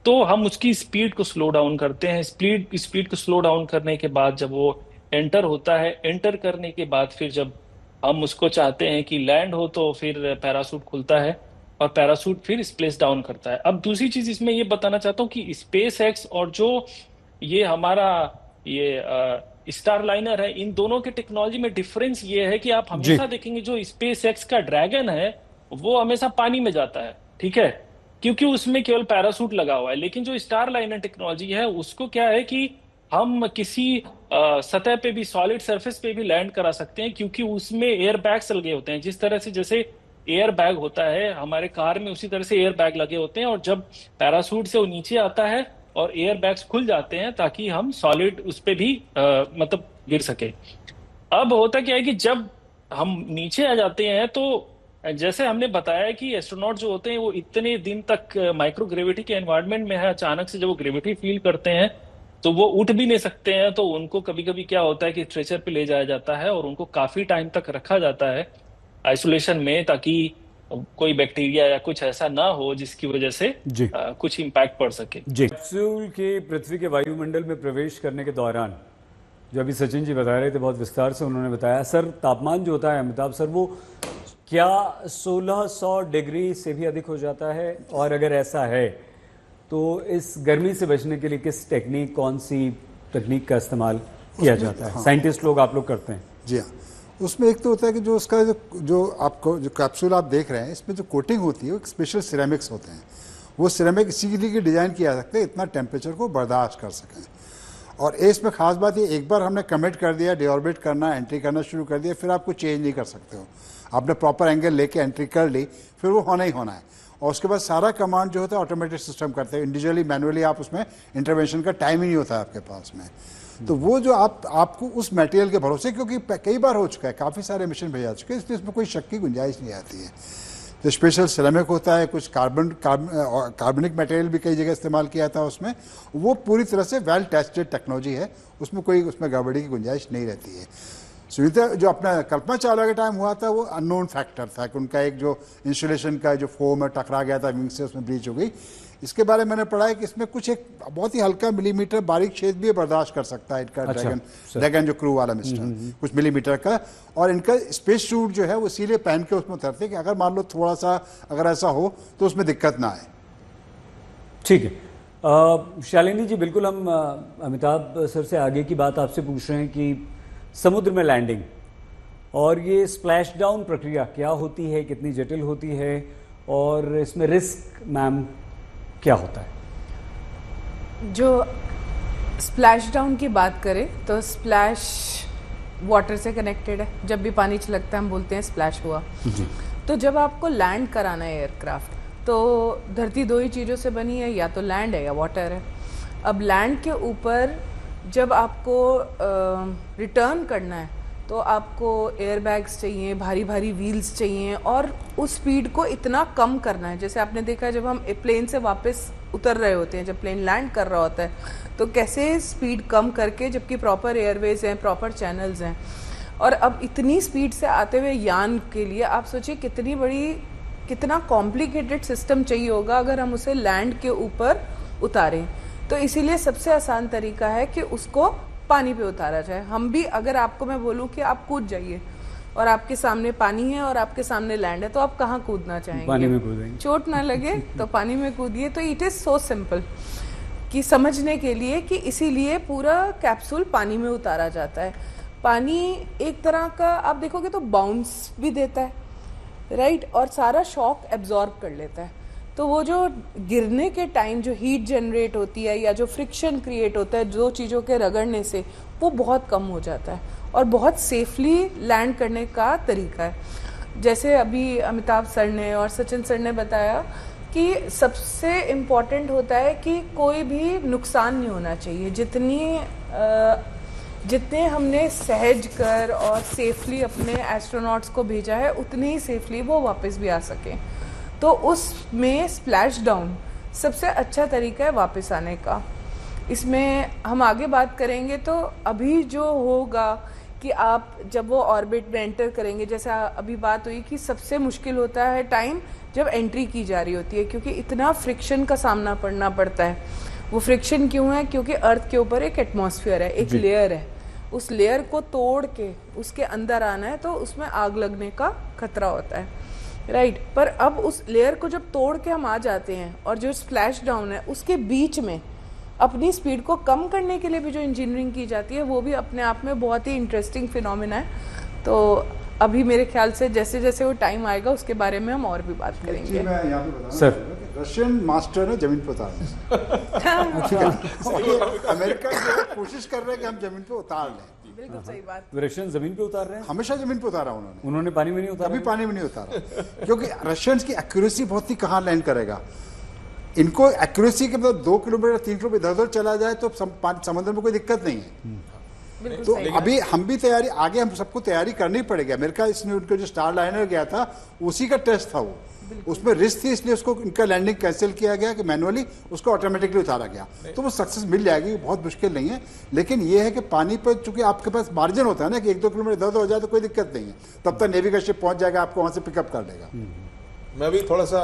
तो हम उसकी स्पीड को स्लो डाउन करते हैं। स्पीड को स्लो डाउन करने के बाद जब वो एंटर होता है, एंटर करने के बाद फिर जब हम उसको चाहते हैं कि लैंड हो, तो फिर पैराशूट खुलता है और पैराशूट फिर स्प्लेस डाउन करता है। अब दूसरी चीज इसमें ये बताना चाहता हूँ कि स्पेस एक्स और जो ये हमारा ये स्टारलाइनर है, इन दोनों के टेक्नोलॉजी में डिफरेंस ये है कि आप हमेशा देखेंगे जो स्पेस एक्स का ड्रैगन है वो हमेशा पानी में जाता है, ठीक है, क्योंकि उसमें केवल पैराशूट लगा हुआ है। लेकिन जो स्टारलाइनर टेक्नोलॉजी है उसको क्या है कि हम किसी सतह पे भी, सॉलिड सरफेस पे भी लैंड करा सकते हैं, क्योंकि उसमें एयर बैग्स लगे होते हैं। जिस तरह से जैसे एयर बैग होता है हमारे कार में, उसी तरह से एयर बैग लगे होते हैं, और जब पैराशूट से वो नीचे आता है और एयर बैग्स खुल जाते हैं ताकि हम सॉलिड उस पे भी मतलब गिर सके। अब होता क्या है कि जब हम नीचे आ जाते हैं तो जैसे हमने बताया कि एस्ट्रोनॉट जो होते हैं वो इतने दिन तक माइक्रोग्रेविटी के एनवायरनमेंट में है, अचानक से जब वो ग्रेविटी फील करते हैं तो वो उठ भी नहीं सकते हैं। तो उनको कभी कभी क्या होता है कि स्ट्रेचर पे ले जाया जाता है और उनको काफी टाइम तक रखा जाता है आइसोलेशन में, ताकि कोई बैक्टीरिया या कुछ ऐसा ना हो जिसकी वजह से कुछ इम्पैक्ट पड़ सके। कैप्सूल के पृथ्वी के वायुमंडल में प्रवेश करने के दौरान, जो अभी सचिन जी बता रहे थे, बहुत विस्तार से उन्होंने बताया, सर तापमान जो होता है अमिताभ सर, वो क्या 1600 डिग्री से भी अधिक हो जाता है? और अगर ऐसा है तो इस गर्मी से बचने के लिए किस टेक्निक, कौन सी तकनीक का इस्तेमाल किया जाता है? साइंटिस्ट लोग, आप लोग करते हैं? जी हाँ, उसमें एक तो होता है कि जो उसका जो आपको जो कैप्सूल आप देख रहे हैं, इसमें जो कोटिंग होती है वो एक स्पेशल सिरेमिक्स होते हैं। वो सिरेमिक इसीलिए डिज़ाइन किया जा सकता है इतना टेम्परेचर को बर्दाश्त कर सकें। और इसमें खास बात ये, एक बार हमने कमिट कर दिया, डिऑर्बिट करना, एंट्री करना शुरू कर दिया, फिर आप कुछ चेंज नहीं कर सकते हो। आपने प्रॉपर एंगल लेके एंट्री कर ली, फिर वो होना ही होना है। और उसके बाद सारा कमांड जो होता है ऑटोमेटिक सिस्टम करते हैं। इंडिविजुअली मैनुअली आप उसमें इंटरवेंशन का टाइम ही नहीं होता है आपके पास में। तो वो जो आपको उस मटेरियल के भरोसे, क्योंकि कई बार हो चुका है, काफ़ी सारे मिशन भेजा चुके हैं, इसलिए इसमें कोई शक की गुंजाइश नहीं आती है। जो स्पेशल सिरेमिक होता है, कुछ कार्बनिक मटेरियल भी कई जगह इस्तेमाल किया था उसमें, वो पूरी तरह से वेल टेस्टेड टेक्नोलॉजी है, उसमें कोई गड़बड़ी की गुंजाइश नहीं रहती है। सुविधा जो अपना कल्पना चावला के टाइम हुआ था वो अननोन फैक्टर था कि उनका एक जो इंसुलेशन का जो फोम है टकरा गया था विंग से, उसमें ब्रीच हो गई। इसके बारे में मैंने पढ़ा है कि इसमें कुछ एक बहुत ही हल्का मिलीमीटर बारीक छेद भी बर्दाश्त कर सकता है इनका ड्रैगन जो क्रू वाला मिस्टर, कुछ मिलीमीटर का। और इनका स्पेस सूट जो है वो इसीलिए पहन के उसमें उतरते कि अगर मान लो थोड़ा सा अगर ऐसा हो तो उसमें दिक्कत ना आए। ठीक है शालिनी जी, बिल्कुल हम अमिताभ सर से आगे की बात आपसे पूछ रहे हैं कि समुद्र में लैंडिंग और ये स्प्लैश डाउन प्रक्रिया क्या होती है, कितनी जटिल होती है, और इसमें रिस्क मैम क्या होता है? जो स्प्लैश डाउन की बात करें तो स्प्लैश वाटर से कनेक्टेड है। जब भी पानी छलकता है हम बोलते हैं स्प्लैश हुआ। तो जब आपको लैंड कराना है एयरक्राफ्ट, तो धरती दो ही चीज़ों से बनी है, या तो लैंड है या वाटर है। अब लैंड के ऊपर जब आपको रिटर्न करना है तो आपको एयर बैग्स चाहिए, भारी भारी व्हील्स चाहिए, और उस स्पीड को इतना कम करना है। जैसे आपने देखा है जब हम प्लेन से वापस उतर रहे होते हैं, जब प्लेन लैंड कर रहा होता है, तो कैसे स्पीड कम करके, जबकि प्रॉपर एयरवेज हैं, प्रॉपर चैनल्स हैं, और अब इतनी स्पीड से आते हुए यान के लिए आप सोचिए कितना कॉम्प्लिकेटेड सिस्टम चाहिए होगा अगर हम उसे लैंड के ऊपर उतारें। तो इसीलिए सबसे आसान तरीका है कि उसको पानी पे उतारा जाए। हम भी, अगर आपको मैं बोलूँ कि आप कूद जाइए और आपके सामने पानी है और आपके सामने लैंड है, तो आप कहाँ कूदना चाहेंगे? पानी में कूदेंगे। चोट ना लगे तो पानी में कूदिए। तो इट इज़ सो सिंपल कि समझने के लिए कि इसीलिए पूरा कैप्सूल पानी में उतारा जाता है। पानी एक तरह का आप देखोगे तो बाउंस भी देता है, राइट, और सारा शॉक एब्जॉर्ब कर लेता है। तो वो जो गिरने के टाइम जो हीट जनरेट होती है या जो फ्रिक्शन क्रिएट होता है दो चीज़ों के रगड़ने से, वो बहुत कम हो जाता है और बहुत सेफली लैंड करने का तरीका है। जैसे अभी अमिताभ सर ने और सचिन सर ने बताया कि सबसे इम्पॉर्टेंट होता है कि कोई भी नुकसान नहीं होना चाहिए। जितने हमने सहज कर और सेफली अपने एस्ट्रोनॉट्स को भेजा है, उतने ही सेफली वो वापस भी आ सकें। तो उसमें स्प्लैश डाउन सबसे अच्छा तरीका है वापस आने का। इसमें हम आगे बात करेंगे। तो अभी जो होगा कि आप जब वो ऑर्बिट में एंटर करेंगे, जैसे अभी बात हुई कि सबसे मुश्किल होता है टाइम जब एंट्री की जा रही होती है, क्योंकि इतना फ्रिक्शन का सामना करना पड़ता है। वो फ्रिक्शन क्यों है? क्योंकि अर्थ के ऊपर एक एटमॉस्फेयर है, एक लेयर है, उस लेयर को तोड़ के उसके अंदर आना है तो उसमें आग लगने का खतरा होता है, राइट। पर अब उस लेयर को जब तोड़ के हम आ जाते हैं और जो स्प्लैश डाउन है उसके बीच में अपनी स्पीड को कम करने के लिए भी जो इंजीनियरिंग की जाती है वो भी अपने आप में बहुत ही इंटरेस्टिंग फिनोमेना है। तो अभी मेरे ख्याल से जैसे जैसे वो टाइम आएगा उसके बारे में हम और भी बात करेंगे। मैं यहाँ पे बताना सर, रशियन मास्टर है जमीन पे उतारने अमेरिका कोशिश कर रहे हैं कि हम जमीन पे उतार लें। बिल्कुल सही बात। रशियन जमीन पे उतार रहे हैं, हमेशा जमीन पे उतारा उन्होंने पानी में नहीं उतारा, कभी पानी में नहीं उतारा क्योंकि रशियंस की एक्यूरेसी बहुत ही कहाँ लैंड करेगा। इनको एक्यूरेसी के मतलब 2 किलोमीटर 3 किलोमीटर इधर उधर चला जाए तो समुद्र में कोई दिक्कत नहीं है। तो अभी हम भी तैयारी, आगे हम सबको तैयारी करनी पड़ेगी। अमेरिका इसमें उनका जो स्टार लाइनर गया था उसी का टेस्ट था वो, उसमें रिस्क थी इसलिए उसको इनका लैंडिंग कैंसिल किया गया कि मैनुअली उसको ऑटोमेटिकली उतारा गया। तो वो सक्सेस मिल जाएगी, बहुत मुश्किल नहीं है। लेकिन ये है कि पानी पर चूंकि आपके पास मार्जिन होता है ना कि 1-2 किलोमीटर इधर उधर हो जाए तो कोई दिक्कत नहीं है, तब तक नेवी का शिप पहुंच जाएगा, आपको वहां से पिकअप कर लेगा। मैं भी थोड़ा सा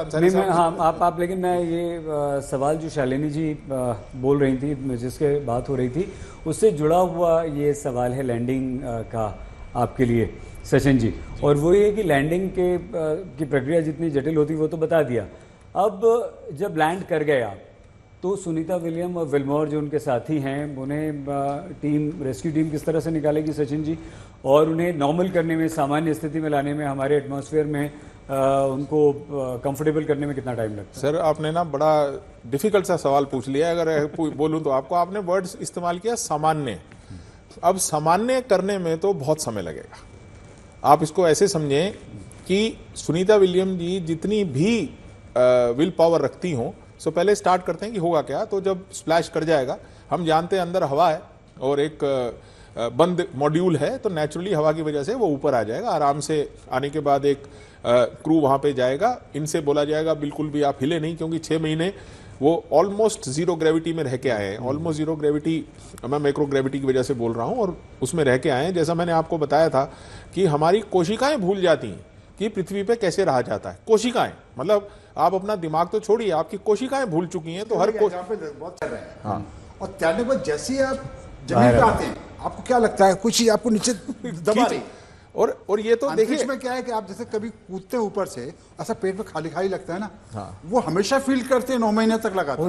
आप लेकिन मैं ये सवाल जो शालिनी जी बोल रही थी, जिसके बात हो रही थी, उससे जुड़ा हुआ ये सवाल है लैंडिंग का आपके लिए सचिन जी, और वो ये कि लैंडिंग की प्रक्रिया जितनी जटिल होती वो तो बता दिया। अब जब लैंड कर गए आप तो सुनीता विलियम और विल्मोर जो उनके साथी हैं उन्हें रेस्क्यू टीम किस तरह से निकालेगी सचिन जी, और उन्हें नॉर्मल करने में, सामान्य स्थिति में लाने में, हमारे एटमॉस्फेयर में उनको कंफर्टेबल करने में कितना टाइम लगता है? सर आपने ना बड़ा डिफिकल्ट सा सवाल पूछ लिया। अगर बोलूं तो आपको, आपने वर्ड्स इस्तेमाल किया सामान्य। अब सामान्य करने में तो बहुत समय लगेगा। आप इसको ऐसे समझें कि सुनीता विलियम जी जितनी भी विल पावर रखती हों, सो पहले स्टार्ट करते हैं कि होगा क्या। तो जब स्प्लैश कर जाएगा, हम जानते हैं अंदर हवा है और एक बंद मॉड्यूल है, तो नेचुरली हवा की वजह से वो ऊपर आ जाएगा। आराम से आने के बाद एक क्रू वहां पे जाएगा, इनसे बोला जाएगा बिल्कुल भी आप हिले नहीं, क्योंकि 6 महीने वो ऑलमोस्ट जीरो ग्रेविटी में रह के आए हैं। ऑलमोस्ट जीरो ग्रेविटी, मैं माइक्रो ग्रेविटी की वजह से बोल रहा हूँ, और उसमें रह के आए हैं। जैसा मैंने आपको बताया था कि हमारी कोशिकाएं भूल जाती हैं कि पृथ्वी पे कैसे रहा जाता है। कोशिकाएं मतलब आप अपना दिमाग तो छोड़िए, आपकी कोशिकाएं भूल चुकी हैं। तो हर बहुत कर रहे हैं। हाँ। और तैरने के बाद जैसे ही आप जमीन पे आते हैं आपको क्या लगता है? कुछ चीज आपको नीचे दबा रही, और ये तो देखिए में क्या है कि आप जैसे कभी कूदते हैं ऊपर से, ऐसा पेट में खाली खाली लगता है ना। हाँ। वो हमेशा फील करते हैं 9 महीने तक लगातार।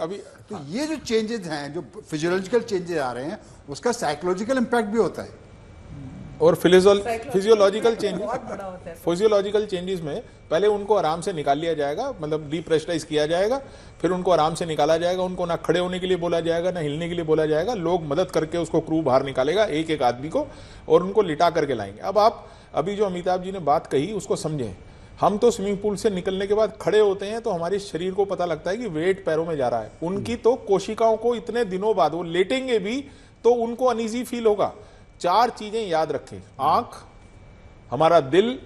अभी तो ये जो चेंजेस हैं, जो फिजियोलॉजिकल चेंजेस आ रहे हैं, उसका साइकोलॉजिकल इम्पैक्ट भी होता है। और फिजियोलॉजिकल चेंजेस में पहले उनको आराम से निकाल लिया जाएगा, मतलब डीप्रेशराइज किया जाएगा, फिर उनको आराम से निकाला जाएगा। उनको ना खड़े होने के लिए बोला जाएगा, ना हिलने के लिए बोला जाएगा। लोग मदद करके उसको क्रू बाहर निकालेगा, एक एक आदमी को, और उनको लिटा करके लाएंगे। अब आप अभी जो अमिताभ जी ने बात कही उसको समझें। हम तो स्विमिंग पूल से निकलने के बाद खड़े होते हैं तो हमारे शरीर को पता लगता है कि वेट पैरों में जा रहा है। उनकी तो कोशिकाओं को इतने दिनों बाद, वो लेटेंगे भी तो उनको अनईजी फील होगा। 4 चीजें याद रखें, आंख, हमारा दिल,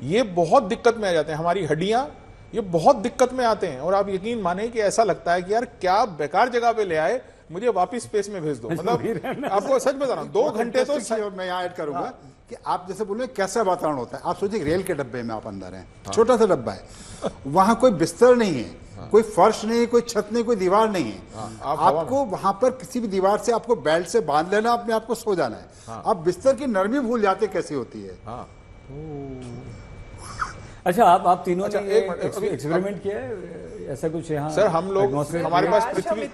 ये बहुत दिक्कत में आ जाते हैं। हमारी हड्डियां, ये बहुत दिक्कत में आते हैं। और आप यकीन माने कि ऐसा लगता है कि यार क्या बेकार जगह पे ले आए, मुझे वापस स्पेस में भेज दो। मतलब आपको सच बता रहा हूं, 2 घंटे तो मैं यहाँ ऐड करूंगा कि आप जैसे बोले कैसा वातावरण होता है। आप सोचिए रेल के डब्बे में आप अंदर हैं, छोटा सा डब्बा है, वहां कोई बिस्तर नहीं है, कोई फर्श नहीं, कोई छत नहीं, कोई दीवार नहीं है। आपको वहां पर किसी भी दीवार से आपको बेल्ट से बांध लेना, अपने आप को सो जाना है। आप बिस्तर की नरमी भूल जाते कैसी होती है। अच्छा, आप तीनों ने एक्सपेरिमेंट किया है ऐसा कुछ? यहाँ सर हम लोग, हमारे पास पृथ्वी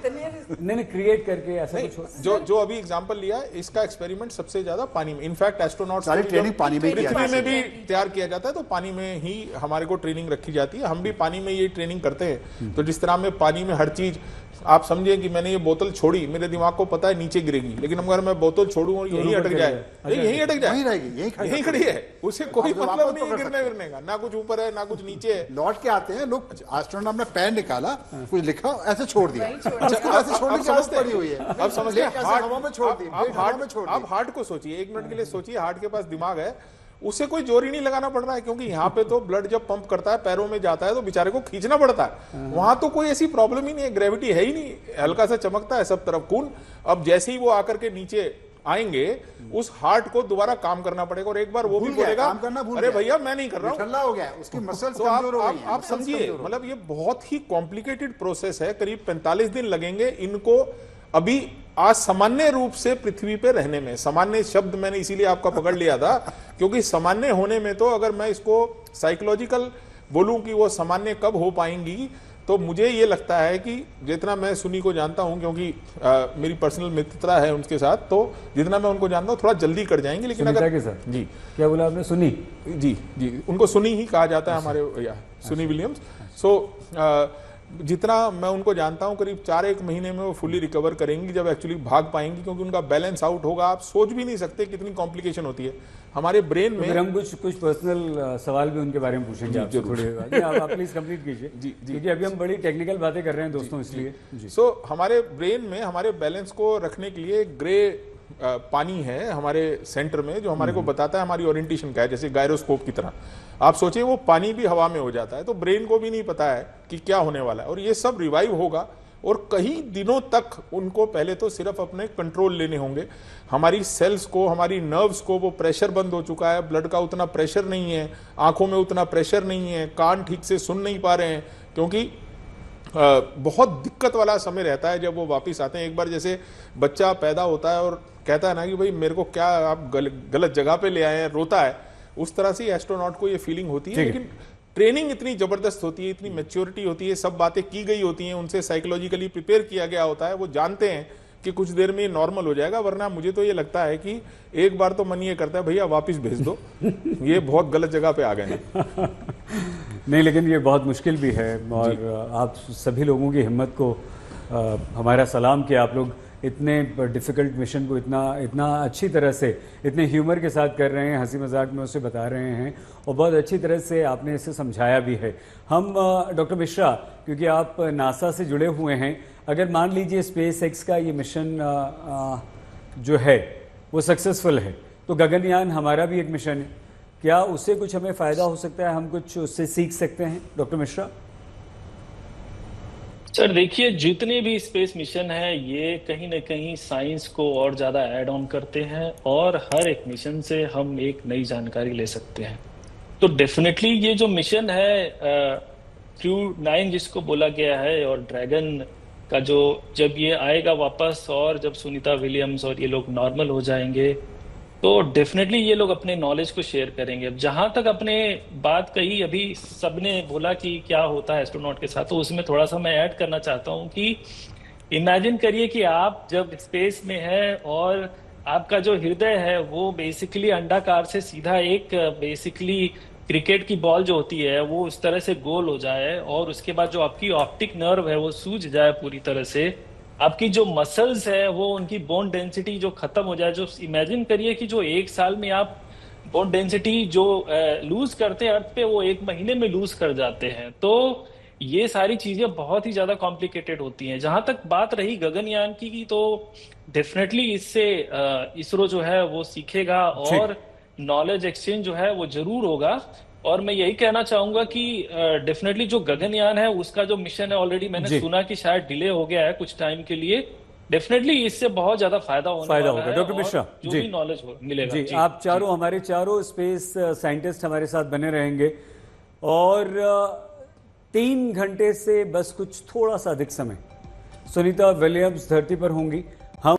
नहीं क्रिएट करके ऐसा कुछ जो अभी एग्जांपल लिया, इसका एक्सपेरिमेंट सबसे ज्यादा पानी में। इनफैक्ट एस्ट्रोनॉट सारी ट्रेनिंग पानी में पृथ्वी में भी तैयार किया जाता है, तो पानी में ही हमारे को ट्रेनिंग रखी जाती है। हम भी पानी में ये ट्रेनिंग करते हैं। तो जिस तरह में पानी में हर चीज, आप समझे कि मैंने ये बोतल छोड़ी, मेरे दिमाग को पता है नीचे गिरेगी, लेकिन अगर मैं बोतल छोड़ू और यहीं अटक जाए, यहीं अटक जाए, यहीं खड़ी है, उसे कोई मतलब नहीं गिरने गिरने का, ना कुछ ऊपर है ना कुछ नीचे है। लौट के आते हैं लोग, एस्ट्रोनॉट ने पैन निकाला, कुछ लिखा, ऐसे छोड़ दिया। ऐसे छोड़ने की आदत पड़ी हुई है। अब समझिए, हवा में छोड़ दी। आप हार्ट को सोचिए, 1 मिनट के लिए सोचिए, हार्ट के पास दिमाग है, उसे कोई जोर ही नहीं लगाना पड़ रहा है, क्योंकि यहाँ पे तो ब्लड जब पंप करता है पैरों में जाता है तो बेचारे को खींचना पड़ता है। वहां तो कोई ऐसी प्रॉब्लम ही नहीं है, ग्रेविटी है ही नहीं, हल्का सा चमकता है सब तरफ खून। अब जैसे ही वो आकर के नीचे आएंगे उस हार्ट को दोबारा काम करना पड़ेगा, और एक बार वो भी बोलेगा अरे भैया मैं नहीं कर रहा हूँ, हो गया उसकी मसल्स तो कमजोर हो गई हैं, आप समझिए, मतलब ये बहुत ही कॉम्प्लिकेटेड प्रोसेस है। करीब 45 दिन लगेंगे इनको अभी असामान्य रूप से पृथ्वी पे रहने में। सामान्य शब्द मैंने इसीलिए आपका पकड़ लिया था, क्योंकि सामान्य होने में तो अगर मैं इसको साइकोलॉजिकल बोलूं कि वो सामान्य कब हो पाएंगी, तो मुझे ये लगता है कि जितना मैं सुनी को जानता हूं, क्योंकि मेरी पर्सनल मित्रता है उनके साथ, तो जितना मैं उनको जानता हूं थोड़ा जल्दी कर जाएंगे। लेकिन अगर के साथ जी क्या बोला आपने? सुनी? जी जी, उनको सुनी ही कहा जाता है हमारे सुनी विलियम्स। सो जितना मैं उनको जानता हूं करीब 4-1 महीने में वो फुली रिकवर करेंगी, जब एक्चुअली भाग पाएंगी, क्योंकि उनका बैलेंस आउट होगा। आप सोच भी नहीं सकते कितनी कॉम्प्लिकेशन होती है हमारे ब्रेन में। हम कुछ पर्सनल सवाल भी उनके बारे में पूछेंगे आपसे थोड़ी देर बाद। आप प्लीज कंप्लीट कीजिए जी, क्योंकि अभी हम बड़ी टेक्निकल बातें कर रहे हैं दोस्तों, इसलिए। सो हमारे ब्रेन में हमारे बैलेंस को रखने के लिए ग्रे पानी है हमारे सेंटर में, जो हमारे को बताता है हमारी ओरिएंटेशन क्या है, जैसे गायरोस्कोप की तरह। आप सोचिए वो पानी भी हवा में हो जाता है, तो ब्रेन को भी नहीं पता है कि क्या होने वाला है, और ये सब रिवाइव होगा। और कई दिनों तक उनको पहले तो सिर्फ अपने कंट्रोल लेने होंगे। हमारी सेल्स को, हमारी नर्व्स को वो प्रेशर बंद हो चुका है, ब्लड का उतना प्रेशर नहीं है, आंखों में उतना प्रेशर नहीं है, कान ठीक से सुन नहीं पा रहे हैं, क्योंकि बहुत दिक्कत वाला समय रहता है जब वो वापस आते हैं। एक बार जैसे बच्चा पैदा होता है और कहता है ना कि भाई मेरे को क्या आप गलत जगह पे ले आए हैं, रोता है, उस तरह से एस्ट्रोनॉट को ये फीलिंग होती है। लेकिन ट्रेनिंग इतनी जबरदस्त होती है, इतनी मैच्योरिटी होती है, सब बातें की गई होती हैं, उनसे साइकोलॉजिकली प्रिपेयर किया गया होता है। वो जानते हैं कि कुछ देर में ये नॉर्मल हो जाएगा, वरना मुझे तो ये लगता है कि एक बार तो मन ये करता है भैया वापस भेज दो, ये बहुत गलत जगह पे आ गए हैं। नहीं, लेकिन ये बहुत मुश्किल भी है, और आप सभी लोगों की हिम्मत को हमारा सलाम कि आप लोग इतने डिफ़िकल्ट मिशन को इतना अच्छी तरह से, इतने ह्यूमर के साथ कर रहे हैं, हंसी मजाक में उसे बता रहे हैं, और बहुत अच्छी तरह से आपने इसे समझाया भी है। हम डॉक्टर मिश्रा, क्योंकि आप नासा से जुड़े हुए हैं, अगर मान लीजिए स्पेस एक्स का ये मिशन जो है वो सक्सेसफुल है, तो गगनयान हमारा भी एक मिशन है, क्या उससे कुछ हमें फ़ायदा हो सकता है, हम कुछ उससे सीख सकते हैं डॉक्टर मिश्रा? सर देखिए, जितने भी स्पेस मिशन है ये कहीं ना कहीं साइंस को और ज़्यादा ऐड ऑन करते हैं, और हर एक मिशन से हम एक नई जानकारी ले सकते हैं। तो डेफिनेटली ये जो मिशन है क्रू 9 जिसको बोला गया है, और ड्रैगन का जो जब ये आएगा वापस, और जब सुनीता विलियम्स और ये लोग नॉर्मल हो जाएंगे, तो डेफिनेटली ये लोग अपने नॉलेज को शेयर करेंगे। अब जहां तक अपने बात कही, अभी सबने बोला कि क्या होता है एस्ट्रोनॉट के साथ, तो उसमें थोड़ा सा मैं ऐड करना चाहता हूं कि इमेजिन करिए कि आप जब स्पेस में है और आपका जो हृदय है वो बेसिकली अंडाकार से सीधा एक बेसिकली क्रिकेट की बॉल जो होती है वो उस तरह से गोल हो जाए, और उसके बाद जो आपकी ऑप्टिक नर्व है वो सूज जाए पूरी तरह से, आपकी जो मसल्स है वो उनकी बोन डेंसिटी जो खत्म हो जाए। जो इमेजिन करिए कि जो 1 साल में आप बोन डेंसिटी जो लूज करते हैं अर्थ पे, वो 1 महीने में लूज कर जाते हैं। तो ये सारी चीजें बहुत ही ज्यादा कॉम्प्लिकेटेड होती हैं। जहां तक बात रही गगनयान की, तो डेफिनेटली इससे इसरो जो है वो सीखेगा, और नॉलेज एक्सचेंज जो है वो जरूर होगा। और मैं यही कहना चाहूंगा कि डेफिनेटली जो गगनयान है उसका जो मिशन है, ऑलरेडी मैंने सुना कि शायद डिले हो गया है कुछ टाइम के लिए, डेफिनेटली इससे बहुत ज्यादा फायदा होगा। डॉक्टर मिश्रा जो भी नॉलेज मिलेगा जी, आप चारों हमारे चारों स्पेस साइंटिस्ट हमारे साथ बने रहेंगे, और 3 घंटे से बस कुछ थोड़ा सा अधिक समय सुनीता विलियम्स धरती पर होंगी।